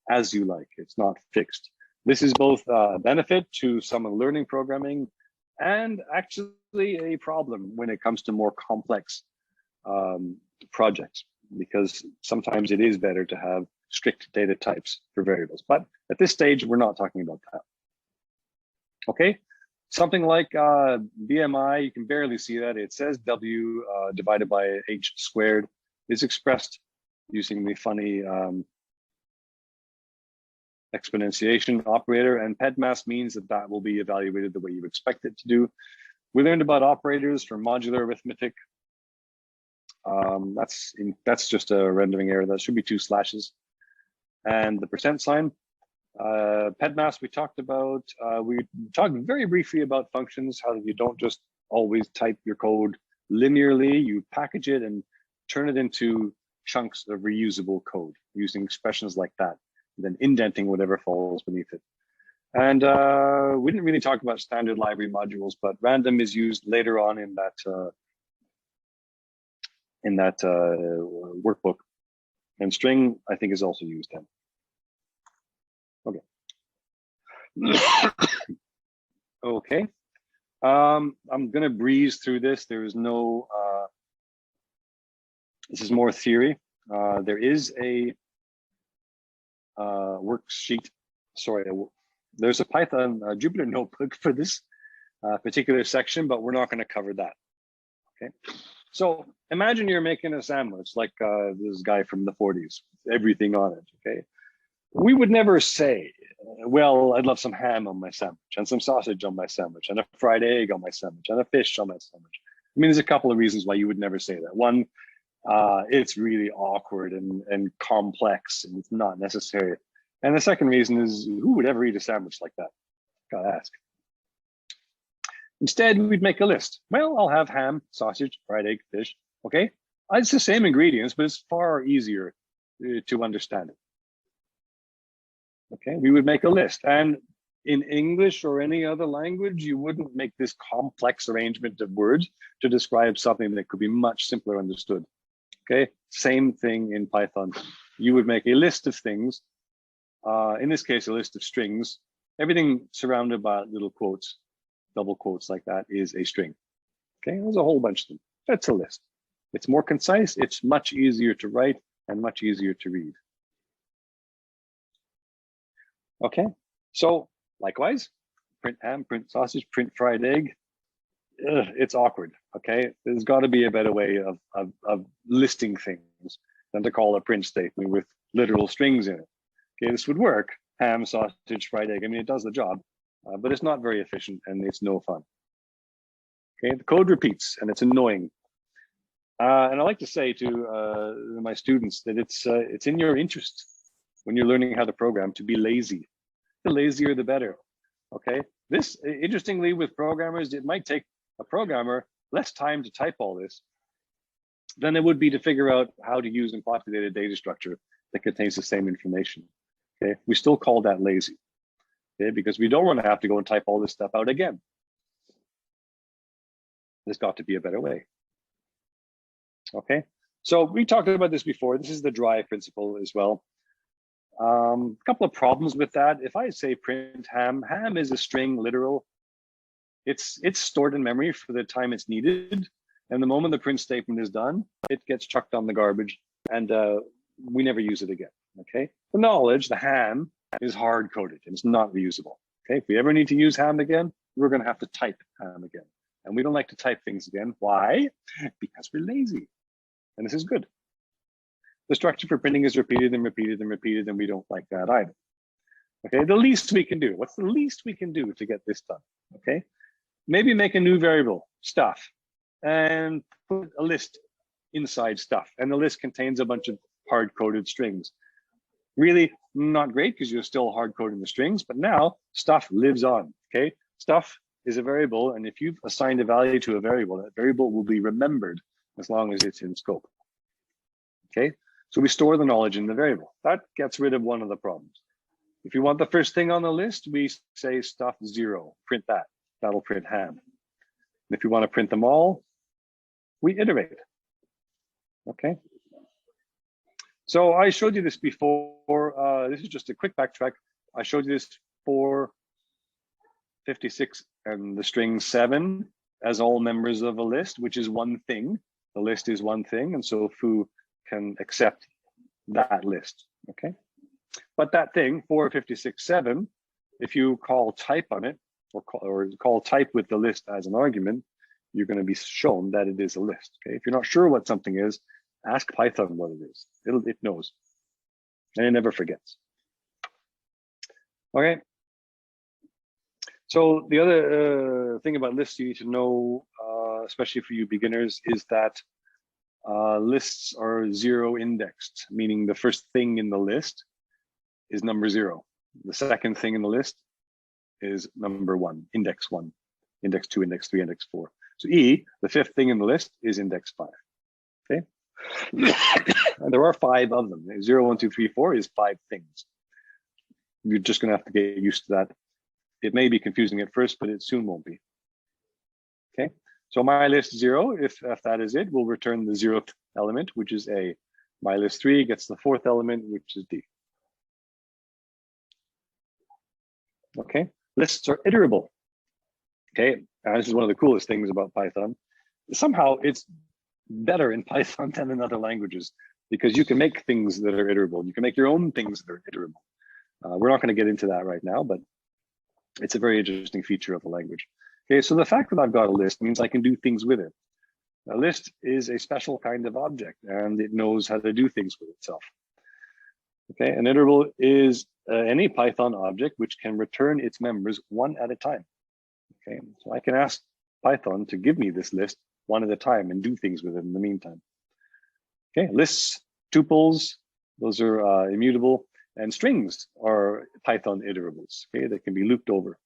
as you like. It's not fixed. This is both a benefit to someone learning programming and actually a problem when it comes to more complex projects, because sometimes it is better to have strict data types for variables. But at this stage, we're not talking about that. Okay, something like BMI, you can barely see that. It says W divided by H squared is expressed using the funny exponentiation operator, and PEDMAS means that that will be evaluated the way you expect it to do. We learned about operators for modular arithmetic. That's just a rendering error. That should be 2 slashes. And the percent sign. PEDMAS we talked about. We talked very briefly about functions, how you don't just always type your code linearly. You package it and turn it into chunks of reusable code using expressions like that, and then indenting whatever falls beneath it. And we didn't really talk about standard library modules, but random is used later on in that workbook, and string I think is also used then. Okay. Okay. I'm gonna breeze through this. There is no. This is more theory. There is a worksheet. Sorry, there's a Python Jupyter notebook for this particular section, but we're not going to cover that. Okay. So imagine you're making a sandwich like this guy from the 40s, everything on it, okay? We would never say, well, I'd love some ham on my sandwich and some sausage on my sandwich and a fried egg on my sandwich and a fish on my sandwich. I mean, there's a couple of reasons why you would never say that. One, it's really awkward and complex and it's not necessary. And the second reason is, who would ever eat a sandwich like that? Gotta ask. Instead, we'd make a list. Well, I'll have ham, sausage, fried egg, fish, okay? It's the same ingredients, but it's far easier to understand it. Okay, we would make a list. And in English or any other language, you wouldn't make this complex arrangement of words to describe something that could be much simpler understood. Okay, same thing in Python. You would make a list of things. In this case, a list of strings. Everything surrounded by little quotes, double quotes like that is a string. Okay, there's a whole bunch of them. That's a list. It's more concise, it's much easier to write and much easier to read. Okay, so likewise, print ham, print sausage, print fried egg. It's awkward. Okay, there's got to be a better way of listing things than to call a print statement with literal strings in it. Okay, this would work. Ham, sausage, fried egg. I mean, it does the job, but it's not very efficient and it's no fun. Okay, the code repeats and it's annoying. And I like to say to my students that it's in your interest when you're learning how to program to be lazy. The lazier, the better. Okay, this, interestingly, with programmers, it might take a programmer less time to type all this than it would be to figure out how to use and populate a data structure that contains the same information. Okay, we still call that lazy. Okay, because we don't want to have to go and type all this stuff out again. There's got to be a better way. Okay, so we talked about this before. This is the dry principle as well. A couple of problems with that. If I say print ham, ham is a string literal. It's stored in memory for the time it's needed. And the moment the print statement is done, it gets chucked on the garbage and we never use it again. Okay, the knowledge, the ham, is hard coded and it's not reusable. Okay, if we ever need to use ham again, we're going to have to type ham again. And we don't like to type things again. Why? Because we're lazy. And this is good. The structure for printing is repeated and repeated and repeated, and we don't like that either. Okay, the least we can do. What's the least we can do to get this done? Okay, maybe make a new variable, stuff, and put a list inside stuff. And the list contains a bunch of hard-coded strings. Really not great because you're still hard-coding the strings, but now stuff lives on. Okay, stuff is a variable, and if you've assigned a value to a variable, that variable will be remembered as long as it's in scope. Okay, so we store the knowledge in the variable. That gets rid of one of the problems. If you want the first thing on the list, we say stuff 0, print that. That'll print ham. And if you want to print them all, we iterate. Okay. So I showed you this before. This is just a quick backtrack. I showed you this for 56 and the string 7 as all members of a list, which is one thing. The list is one thing, and so foo can accept that list. Okay. But that thing, 456.7, if you call type on it, or call type with the list as an argument, you're going to be shown that it is a list. Okay. If you're not sure what something is, ask Python what it is. It knows, and it never forgets. Okay. So the other thing about lists you need to know, especially for you beginners, is that lists are 0 indexed, meaning the first thing in the list is number 0. The second thing in the list is number 1, index 1, index 2, index 3, index 4. So E, the fifth thing in the list, is index 5. Okay. And there are 5 of them. 0, 1, 2, 3, 4 is 5 things. You're just going to have to get used to that. It may be confusing at first, but it soon won't be. Okay. So my list 0, if that is it, will return the 0th element, which is A. My list 3 gets the 4th element, which is D. Okay, lists are iterable. Okay, this is one of the coolest things about Python. Somehow it's better in Python than in other languages because you can make things that are iterable. You can make your own things that are iterable. We're not going to get into that right now, but it's a very interesting feature of the language. Okay, so the fact that I've got a list means I can do things with it. A list is a special kind of object and it knows how to do things with itself. Okay, an iterable is any Python object which can return its members one at a time. Okay, so I can ask Python to give me this list one at a time and do things with it in the meantime. Okay, lists, tuples, those are immutable, and strings are Python iterables. Okay, they can be looped over.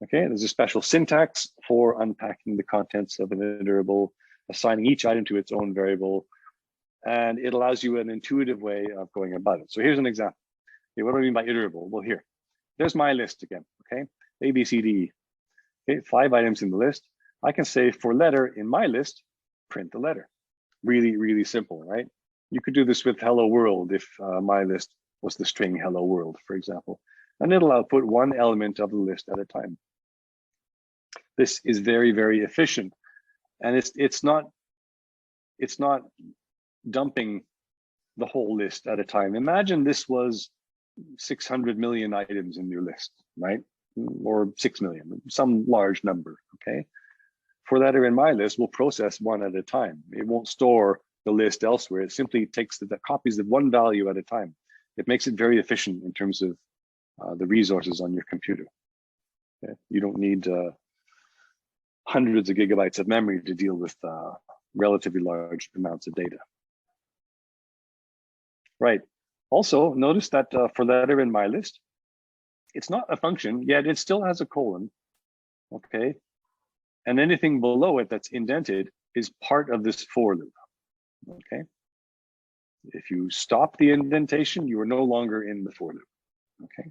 Okay, there's a special syntax for unpacking the contents of an iterable, assigning each item to its own variable, and it allows you an intuitive way of going about it. So here's an example. Okay, what do I mean by iterable? Well, here, there's my list again, okay? A, B, C, D, E. Okay, 5 items in the list. I can say for letter in my list, print the letter. Really, really simple, right? You could do this with hello world if my list was the string hello world, for example. And it'll output one element of the list at a time. This is very, very efficient. And it's not dumping the whole list at a time. Imagine this was 600 million items in your list, right? Or 6 million, some large number, okay? for that are in my list will process one at a time. It won't store the list elsewhere. It simply takes the copies of one value at a time. It makes it very efficient in terms of the resources on your computer. Okay? You don't need hundreds of gigabytes of memory to deal with relatively large amounts of data. Right. Also, notice that for letter in my list, it's not a function, yet it still has a colon. Okay. And anything below it that's indented is part of this for loop. Okay. If you stop the indentation, you are no longer in the for loop. Okay.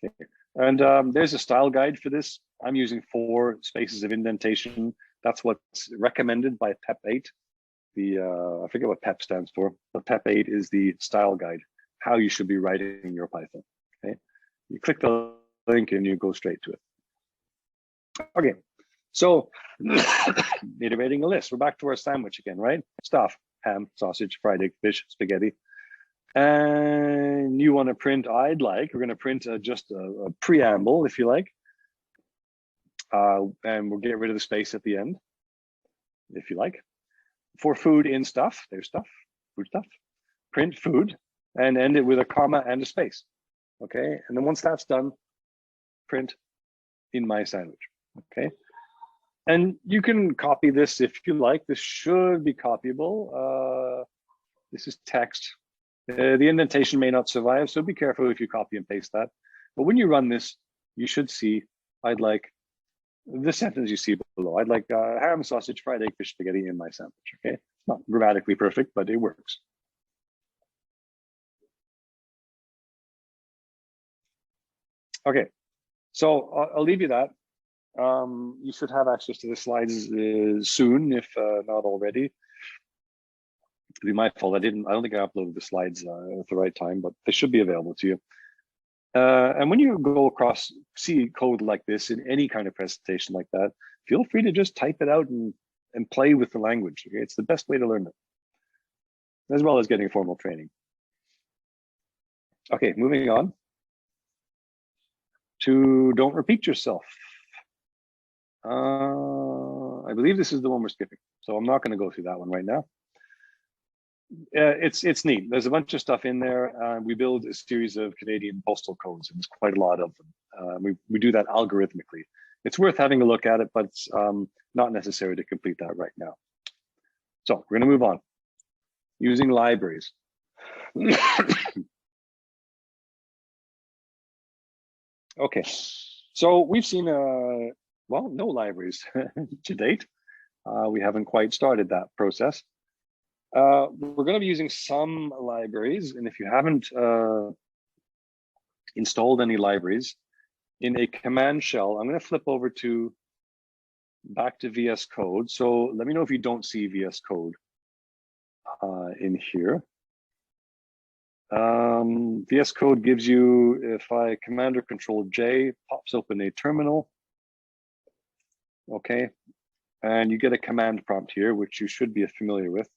Okay. And there's a style guide for this. I'm using 4 spaces of indentation. That's what's recommended by PEP 8. I forget what PEP stands for, but PEP 8 is the style guide, how you should be writing your Python. Okay. You click the link and you go straight to it. Okay. So iterating a list. We're back to our sandwich again, right? Stuff, ham, sausage, fried egg, fish, spaghetti. And you want to print we're going to print just a preamble, if you like. And we'll get rid of the space at the end, if you like. For food in stuff, there's stuff, food stuff. Print food and end it with a comma and a space. Okay. And then once that's done, print in my sandwich. Okay. And you can copy this if you like. This should be copyable. This is text. The indentation may not survive, so be careful if you copy and paste that. But when you run this, you should see, I'd like this sentence you see below. I'd like ham, sausage, fried egg, fish, spaghetti in my sandwich. Okay, it's not grammatically perfect, but it works. Okay, so I'll leave you that. You should have access to the slides soon, if not already. It'd be my fault. I don't think I uploaded the slides at the right time, but they should be available to you. And when you go across, see code like this in any kind of presentation like that, feel free to just type it out and play with the language. Okay? It's the best way to learn it, as well as getting formal training. Okay, moving on to don't repeat yourself. I believe this is the one we're skipping, so I'm not going to go through that one right now. It's neat. There's a bunch of stuff in there. We build a series of Canadian postal codes, and there's quite a lot of them. We do that algorithmically. It's worth having a look at it, but it's not necessary to complete that right now. So we're going to move on. Using libraries. Okay, so we've seen, well, no libraries to date. We haven't quite started that process. We're going to be using some libraries, and if you haven't installed any libraries, in a command shell, I'm going to flip over back to VS Code. So let me know if you don't see VS Code in here. VS Code gives you, if I Command or Control J, pops open a terminal. Okay, and you get a command prompt here, which you should be familiar with.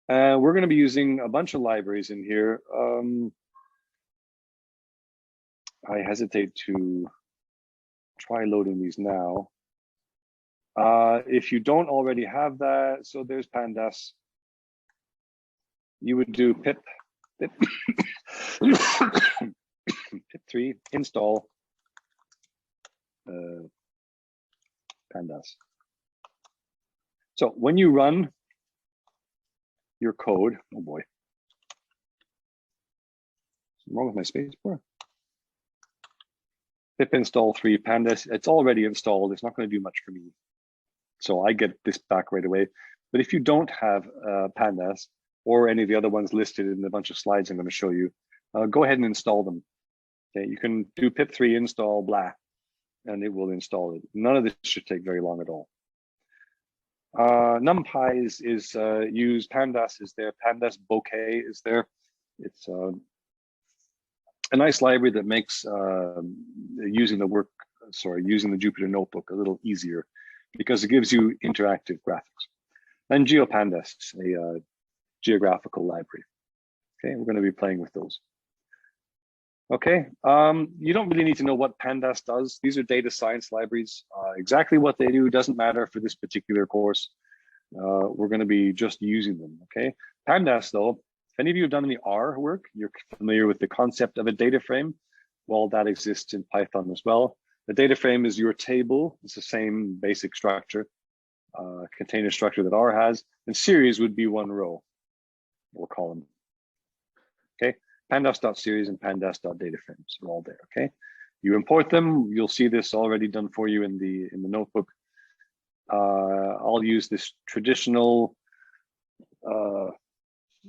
We're going to be using a bunch of libraries in here. I hesitate to try loading these now. If you don't already have that, so there's pandas. You would do pip 3 install pandas. So when you run your code, oh boy, what's wrong with my space bar? Pip install 3 pandas. It's already installed. It's not going to do much for me, so I get this back right away. But if you don't have pandas or any of the other ones listed in the bunch of slides I'm going to show you, go ahead and install them. Okay, you can do pip 3 install blah, and it will install it. None of this should take very long at all. NumPy is used. Pandas is there. Pandas bouquet is there. It's a nice library that makes using the Jupyter Notebook a little easier because it gives you interactive graphics. And GeoPandas, a geographical library. Okay, we're going to be playing with those. Okay, you don't really need to know what Pandas does. These are data science libraries. Exactly what they do doesn't matter for this particular course. We're going to be just using them, okay? Pandas, though, if any of you have done any R work, you're familiar with the concept of a data frame. Well, that exists in Python as well. The data frame is your table. It's the same basic structure, container structure that R has, and series would be one row or column, okay? Pandas.series and pandas.dataframes are all there, okay? You import them, you'll see this already done for you in the notebook. I'll use this traditional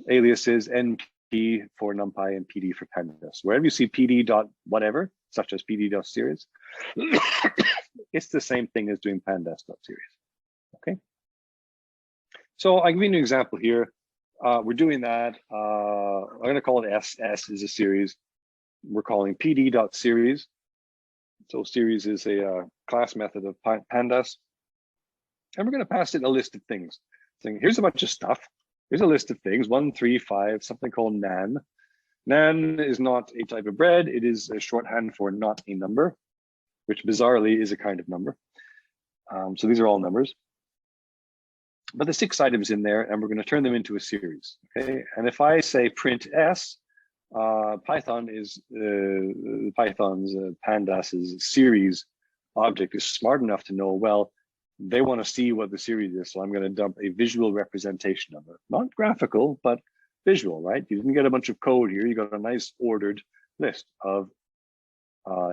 aliases np for numpy and pd for pandas. Wherever you see pd dot whatever, such as pd dot series, it's the same thing as doing pandas dot series. Okay. So I'll give you an example here. We're doing that. I'm going to call it S. S is a series. We're calling pd dot series. So series is a class method of pandas. And we're going to pass it a list of things. Saying, here's a bunch of stuff. Here's a list of things, 1, 3, 5, something called nan. Nan is not a type of bread. It is a shorthand for not a number, which bizarrely is a kind of number. So these are all numbers. But there's 6 items in there, and we're going to turn them into a series. Okay. And if I say print S, Python is Python's Pandas's series object is smart enough to know, well, they want to see what the series is, so I'm going to dump a visual representation of it. Not graphical, but visual, right? You didn't get a bunch of code here. You got a nice ordered list of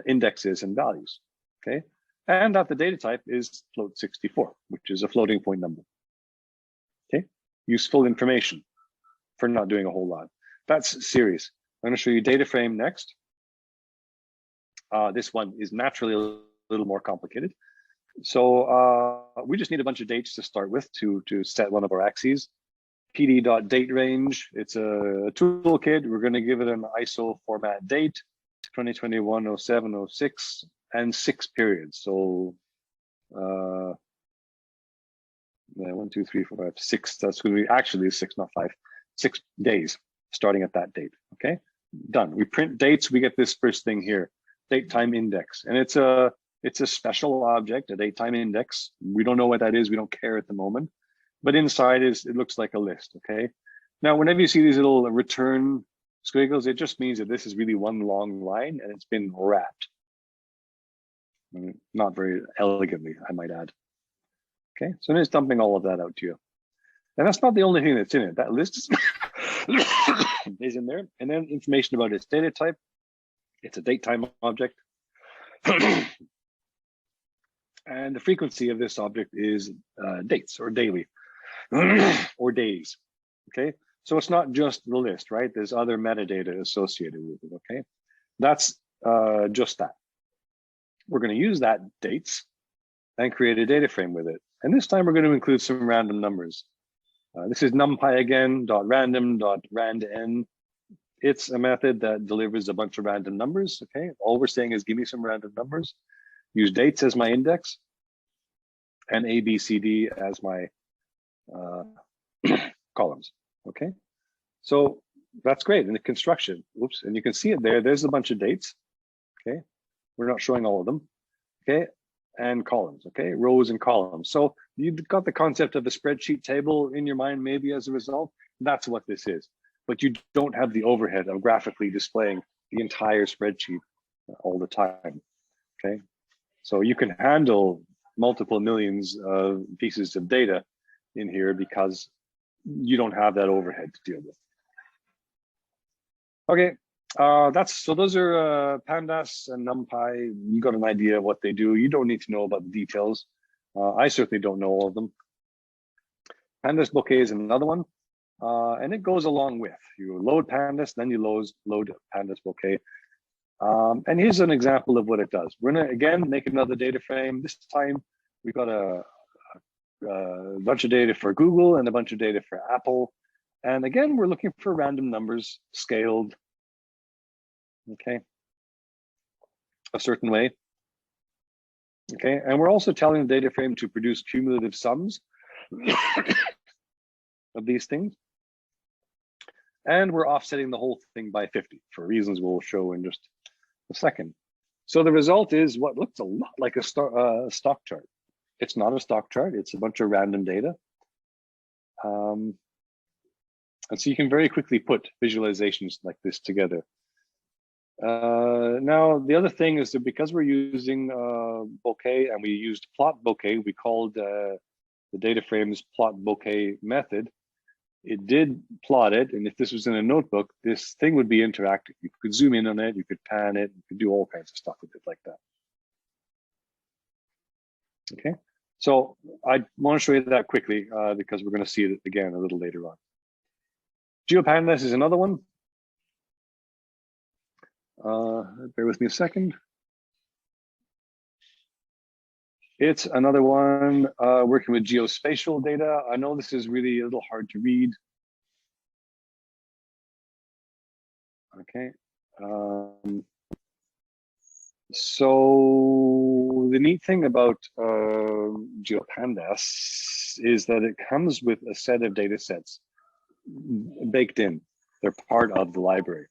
indexes and values, okay? And that the data type is float 64, which is a floating point number, okay? Useful information for not doing a whole lot. That's series. I'm going to show you data frame next. This one is naturally a little more complicated. So we just need a bunch of dates to start with to set one of our axes. pd.dateRange, it's a toolkit. We're going to give it an ISO format date, 2021, 07, 06, and 6 periods. So 1, 2, 3, 4, 5, 6. That's going to be actually 6, not 5. 6 days starting at that date. Okay, done. We print dates. We get this first thing here, date time index, and it's a special object, a date time index. We don't know what that is. We don't care at the moment. But inside it looks like a list, okay? Now, whenever you see these little return squiggles, it just means that this is really one long line and it's been wrapped. Not very elegantly, I might add. Okay, so it's dumping all of that out to you. And that's not the only thing that's in it. That list is in there. And then information about its data type. It's a date time object. And the frequency of this object is dates or daily or days, okay? So it's not just the list, right? There's other metadata associated with it, okay? That's just that. We're going to use that dates and create a data frame with it. And this time we're going to include some random numbers. This is numpy again, .random.randn. It's a method that delivers a bunch of random numbers, okay? All we're saying is give me some random numbers. Use dates as my index and A, B, C, D as my columns, okay? So that's great in the construction. Oops, and you can see it there. There's a bunch of dates, okay? We're not showing all of them, okay? And columns, okay? Rows and columns. So you've got the concept of a spreadsheet table in your mind maybe as a result. That's what this is. But you don't have the overhead of graphically displaying the entire spreadsheet all the time, okay? So you can handle multiple millions of pieces of data in here because you don't have that overhead to deal with. Okay, so those are pandas and numpy. You got an idea of what they do. You don't need to know about the details. I certainly don't know all of them. Pandas bouquet is another one, and it goes along with. You load pandas, then you load pandas bouquet. And here's an example of what it does. We're gonna, again, make another data frame. This time, we've got a bunch of data for Google and a bunch of data for Apple. And again, we're looking for random numbers scaled, okay, a certain way. Okay, and we're also telling the data frame to produce cumulative sums of these things. And we're offsetting the whole thing by 50 for reasons we'll show in just a second. So the result is what looks a lot like a stock chart. It's not a stock chart, it's a bunch of random data. And so you can very quickly put visualizations like this together. Now, the other thing is that because we're using bokeh and we used plot bokeh, we called the data frames plot bokeh method. It did plot it, and if this was in a notebook, this thing would be interactive. You could zoom in on it, you could pan it, you could do all kinds of stuff with it like that. Okay, so I want to show you that quickly because we're going to see it again a little later on. GeoPandas is another one. Bear with me a second. It's another one working with geospatial data. I know this is really a little hard to read. Okay. So the neat thing about GeoPandas is that it comes with a set of data sets baked in. They're part of the library.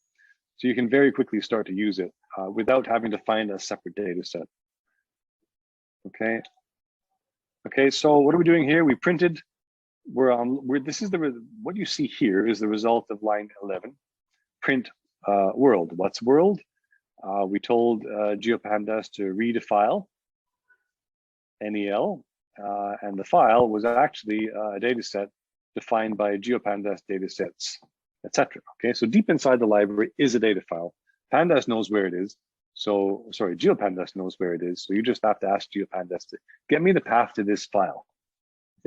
So you can very quickly start to use it without having to find a separate data set. Okay. Okay, so what are we doing here? We printed, this is what you see here is the result of line 11. Print world. What's world? We told GeoPandas to read a file, NEL, and the file was actually a data set defined by GeoPandas data sets, etc. Okay, so deep inside the library is a data file. Pandas knows where it is. So, sorry, GeoPandas knows where it is. So you just have to ask GeoPandas to get me the path to this file,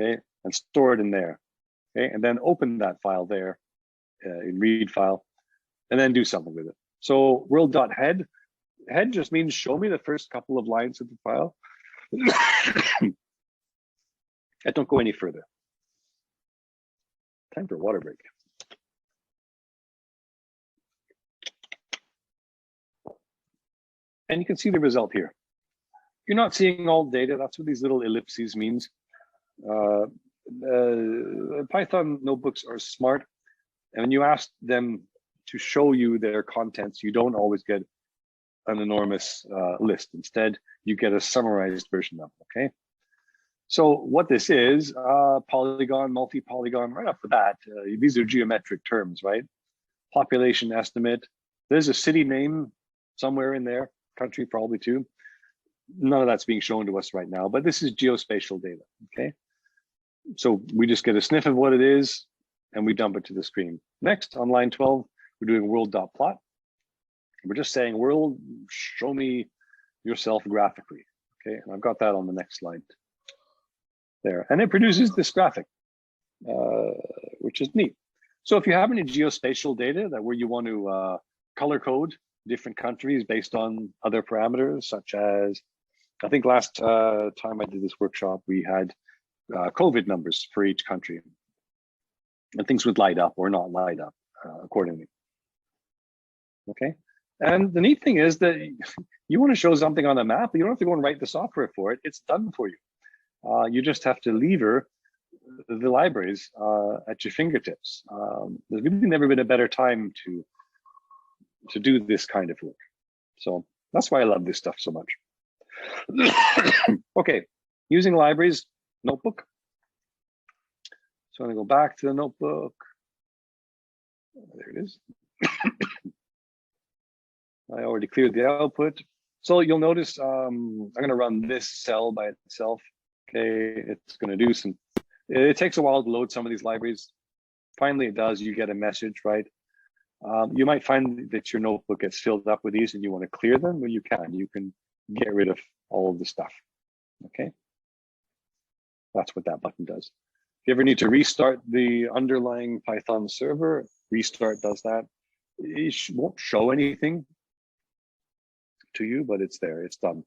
okay, and store it in there, okay, and then open that file there in read file, and then do something with it. So world.head, head just means show me the first couple of lines of the file. I don't go any further. Time for a water break. And you can see the result here. You're not seeing all data. That's what these little ellipses means. Python notebooks are smart. And when you ask them to show you their contents, you don't always get an enormous list. Instead, you get a summarized version of it, okay? So what this is, polygon, multi-polygon, right off the bat, these are geometric terms, right? Population estimate. There's a city name somewhere in there. Country probably too. None of that's being shown to us right now, but this is geospatial data, okay? So we just get a sniff of what it is and we dump it to the screen. Next, on line 12, we're doing world.plot. We're just saying, world, show me yourself graphically, okay? And I've got that on the next slide there. And it produces this graphic, which is neat. So if you have any geospatial data that where you want to color code different countries based on other parameters, such as, I think last time I did this workshop, we had COVID numbers for each country. And things would light up or not light up accordingly. Okay. And the neat thing is that you want to show something on a map, you don't have to go and write the software for it. It's done for you. You just have to lever the libraries at your fingertips. There's really never been a better time to do this kind of work. So that's why I love this stuff so much. Okay, using libraries, notebook. So I'm gonna go back to the notebook. There it is. I already cleared the output. So you'll notice I'm gonna run this cell by itself. Okay, it's gonna do some, it takes a while to load some of these libraries. Finally it does, you get a message, right? You might find that your notebook gets filled up with these and you want to clear them. Well, you can get rid of all of the stuff. Okay, that's what that button does. If you ever need to restart the underlying Python server, restart does that. It won't show anything to you, but it's there, it's done.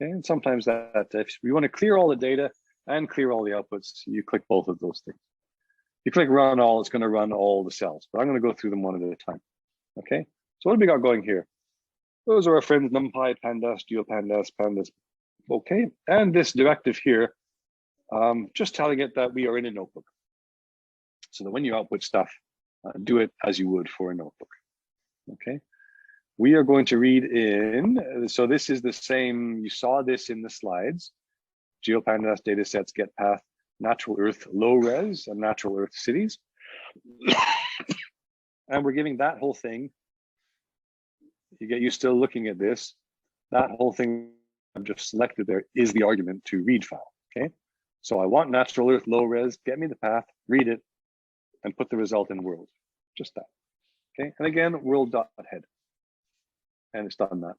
Okay, and sometimes that if you want to clear all the data and clear all the outputs, you click both of those things. You click run all, it's going to run all the cells, but I'm going to go through them one at a time. Okay, so what have we got going here? Those are our friends NumPy, Pandas, GeoPandas, Pandas. Okay, and this directive here, just telling it that we are in a notebook. So that when you output stuff, do it as you would for a notebook. Okay, We are going to read in, so this is the same, you saw this in the slides. GeoPandas data sets get path, natural earth low res and natural earth cities. And we're giving that whole thing, you still looking at this, that whole thing I've just selected there is the argument to read file, okay? So I want natural earth low res, get me the path, read it, and put the result in world, just that, okay? And again, world.head, and it's done that.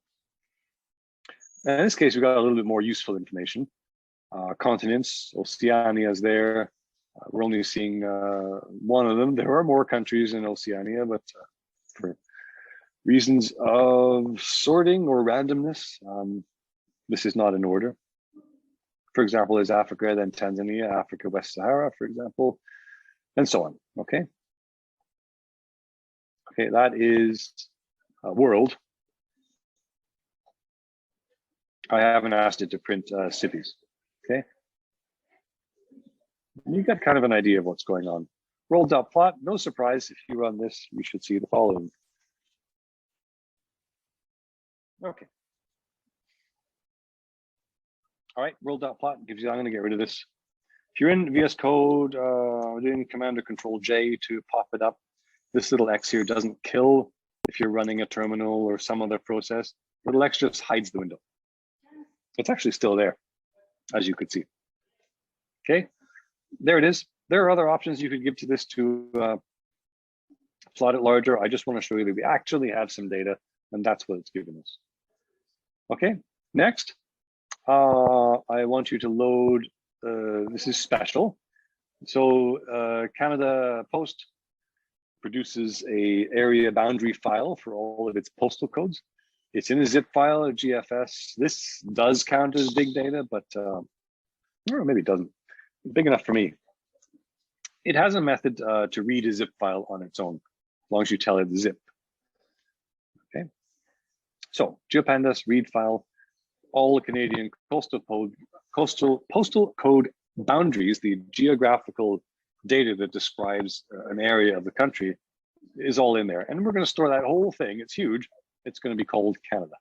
And in this case, we got a little bit more useful information. Continents, Oceania is there. We're only seeing one of them. There are more countries in Oceania, but for reasons of sorting or randomness, this is not in order. For example, there's Africa, then Tanzania, Africa, West Sahara, for example, and so on, okay? Okay, that is world. I haven't asked it to print cities, okay? You got kind of an idea of what's going on. World.plot, no surprise, if you run this, you should see the following. Okay. All right, world.plot gives you, I'm gonna get rid of this. If you're in VS Code, doing Command or Control J to pop it up, this little X here doesn't kill if you're running a terminal or some other process. Little X just hides the window. It's actually still there, as you could see. Okay, there it is. There are other options you could give to this to plot it larger. I just want to show you that we actually have some data, and that's what it's giving us. Okay, next, I want you to load, this is special. So Canada Post produces a area boundary file for all of its postal codes. It's in a zip file, a GFS. This does count as big data, but or maybe it doesn't. Big enough for me. It has a method to read a zip file on its own, as long as you tell it zip. Okay. So GeoPandas read file, all the Canadian postal code boundaries, the geographical data that describes an area of the country, is all in there. And we're going to store that whole thing. It's huge. It's going to be called Canada.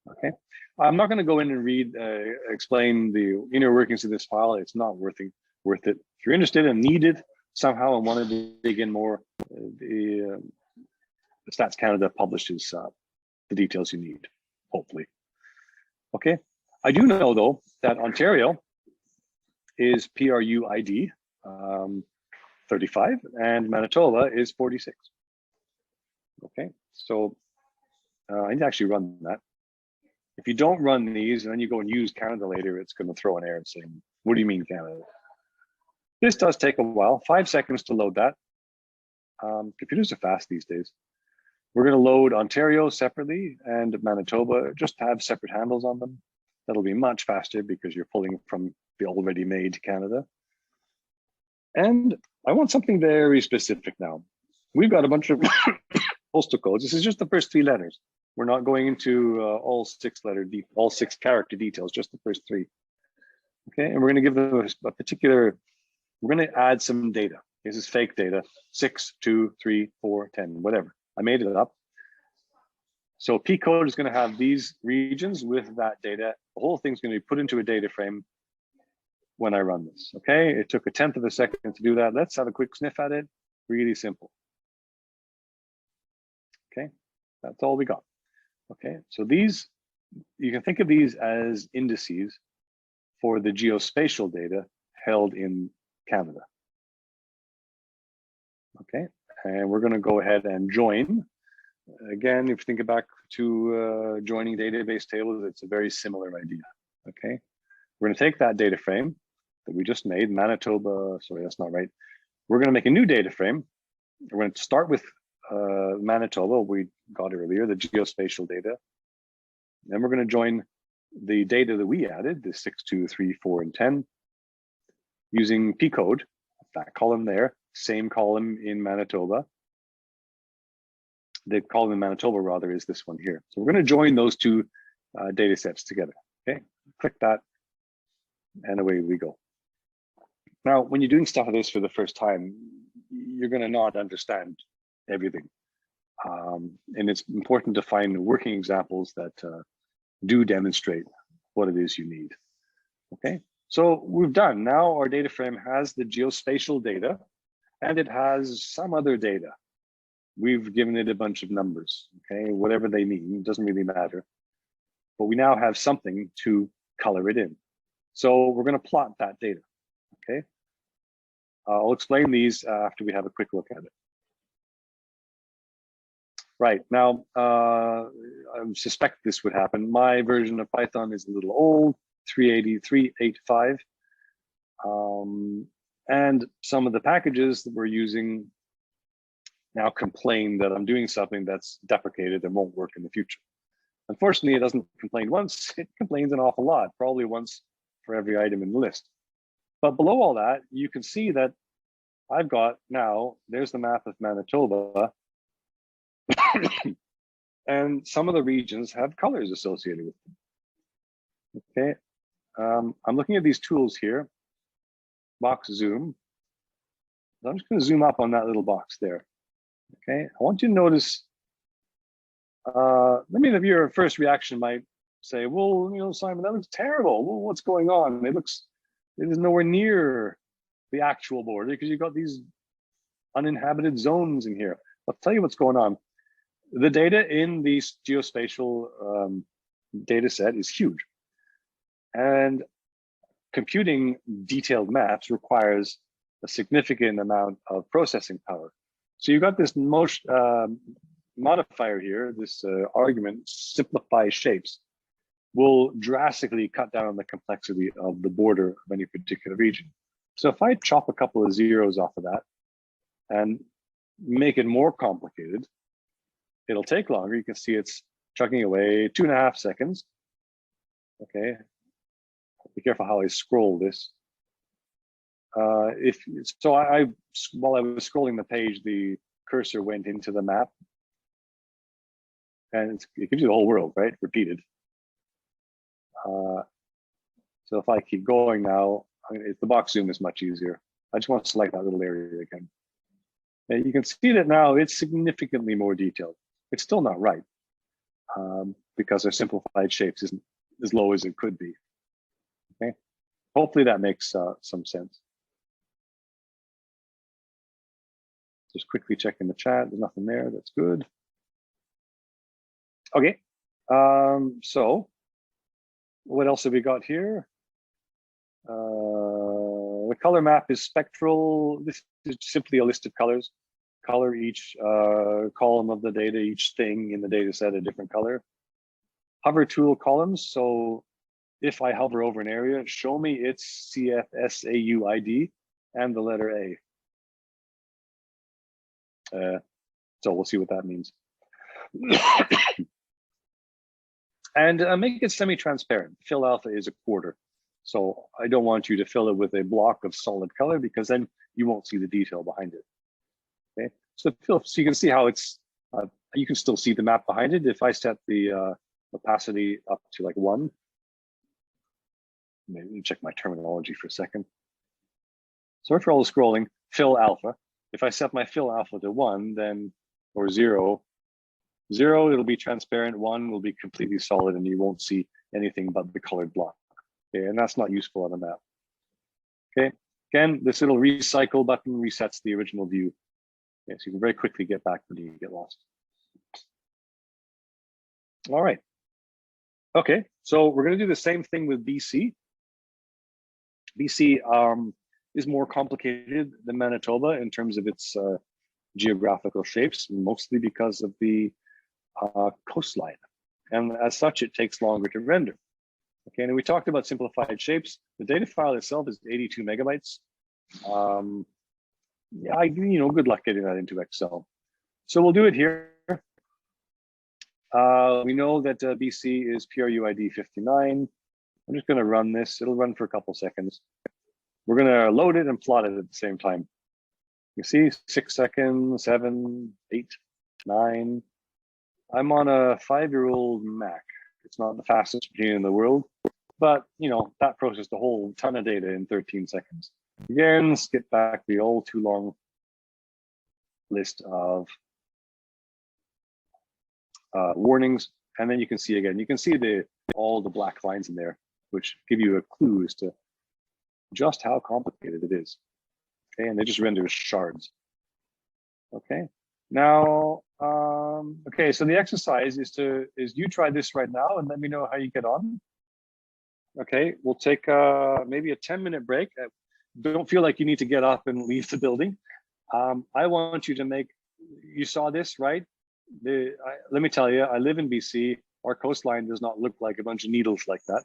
Okay. I'm not going to go in and read, explain the inner workings of this file. It's not worth it. If you're interested and need it somehow and want to dig in more, the Stats Canada publishes the details you need, hopefully. Okay. I do know though that Ontario is PRUID 35 and Manitoba is 46. Okay, so I need to actually run that. If you don't run these and then you go and use Canada later, it's going to throw an error saying, what do you mean Canada? This does take a while, 5 seconds to load that. Computers are fast these days. We're going to load Ontario separately and Manitoba, just have separate handles on them. That'll be much faster because you're pulling from the already made Canada. And I want something very specific now. We've got a bunch of postal codes. This is just the first 3 letters. We're not going into all 6 character details, just the first 3. Okay, and we're going to give them a particular, we're going to add some data. This is fake data, 6, 2, 3, 4, 10, whatever. I made it up. So P code is going to have these regions with that data. The whole thing's going to be put into a data frame when I run this. Okay, it took 1/10 of a second to do that. Let's have a quick sniff at it. Really simple. Okay, that's all we got. Okay, so these, you can think of these as indices for the geospatial data held in Canada. Okay, and we're going to go ahead and join. Again, if you think back to joining database tables, it's a very similar idea. Okay, we're going to take that data frame that we just made, Manitoba, sorry, that's not right. We're going to make a new data frame. We're going to start with Manitoba, we got earlier, the geospatial data. Then we're going to join the data that we added, the 6, 2, 3, 4, and 10, using P code, that column there, same column in Manitoba. The column in Manitoba, rather, is this one here. So we're going to join those 2 data sets together. Okay, click that, and away we go. Now, when you're doing stuff like this for the first time, you're going to not understand everything. And it's important to find working examples that do demonstrate what it is you need. Okay, so we've done. Now our data frame has the geospatial data and it has some other data. We've given it a bunch of numbers, okay, whatever they mean, doesn't really matter. But we now have something to color it in. So we're going to plot that data, okay? I'll explain these after we have a quick look at it. Right, now, I suspect this would happen. My version of Python is a little old, 3.85. And some of the packages that we're using now complain that I'm doing something that's deprecated and won't work in the future. Unfortunately, it doesn't complain once, it complains an awful lot, probably once for every item in the list. But below all that, you can see that I've got now, there's the map of Manitoba, and some of the regions have colors associated with them. Okay, I'm looking at these tools here, box zoom. I'm just going to zoom up on that little box there. Okay, I want you to notice, your first reaction might say, well, you know, Simon, that looks terrible. Well, what's going on? It is nowhere near the actual border because you've got these uninhabited zones in here. I'll tell you what's going on. The data in the geospatial data set is huge. And computing detailed maps requires a significant amount of processing power. So you've got this modifier here, this argument, simplify shapes, will drastically cut down on the complexity of the border of any particular region. So if I chop a couple of zeros off of that and make it more complicated, it'll take longer. You can see it's chugging away 2.5 seconds. Okay, be careful how I scroll this. While I was scrolling the page, the cursor went into the map, and it gives you the whole world, right? Repeated. So if I keep going now, the box zoom is much easier. I just want to select that little area again. And you can see that now it's significantly more detailed. It's still not right because our simplified shapes isn't as low as it could be. Okay, hopefully that makes some sense. Just quickly checking the chat. There's nothing there. That's good. Okay. So what else have we got here? The color map is spectral. This is simply a list of colors. Color each column of the data, each thing in the data set a different color. Hover tool columns. So if I hover over an area, show me its CFSAU ID and the letter A. So we'll see what that means. And make it semi-transparent. Fill alpha is 1/4. So I don't want you to fill it with a block of solid color because then you won't see the detail behind it. Okay, so you can see how it's, you can still see the map behind it. If I set the opacity up to like 1, maybe check my terminology for a second. Sorry for all the scrolling, fill alpha. If I set my fill alpha to 1, then, or 0, it'll be transparent, 1 will be completely solid and you won't see anything but the colored block. Okay, and that's not useful on a map. Okay, again, this little recycle button resets the original view. Okay, so you can very quickly get back when you get lost. All right. Okay, so we're going to do the same thing with BC. BC is more complicated than Manitoba in terms of its geographical shapes, mostly because of the coastline. And as such, it takes longer to render. Okay, and we talked about simplified shapes. The data file itself is 82 megabytes. Yeah, good luck getting that into Excel. So we'll do it here. We know that BC is PRUID 59. I'm just going to run this. It'll run for a couple seconds. We're going to load it and plot it at the same time. You see 6 seconds, 7, 8, 9. I'm on a 5-year-old Mac. It's not the fastest machine in the world, but that processed a whole ton of data in 13 seconds. Again, skip back the all too long list of warnings, and then you can see again. You can see all the black lines in there, which give you a clue as to just how complicated it is. Okay, and they just render as shards. Okay, now, okay, so the exercise is you try this right now and let me know how you get on. Okay, we'll take maybe a 10-minute break. Don't feel like you need to get up and leave the building. I want you to make, you saw this, right? Let me tell you, I live in BC. Our coastline does not look like a bunch of needles like that.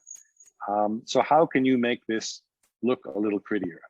So how can you make this look a little prettier?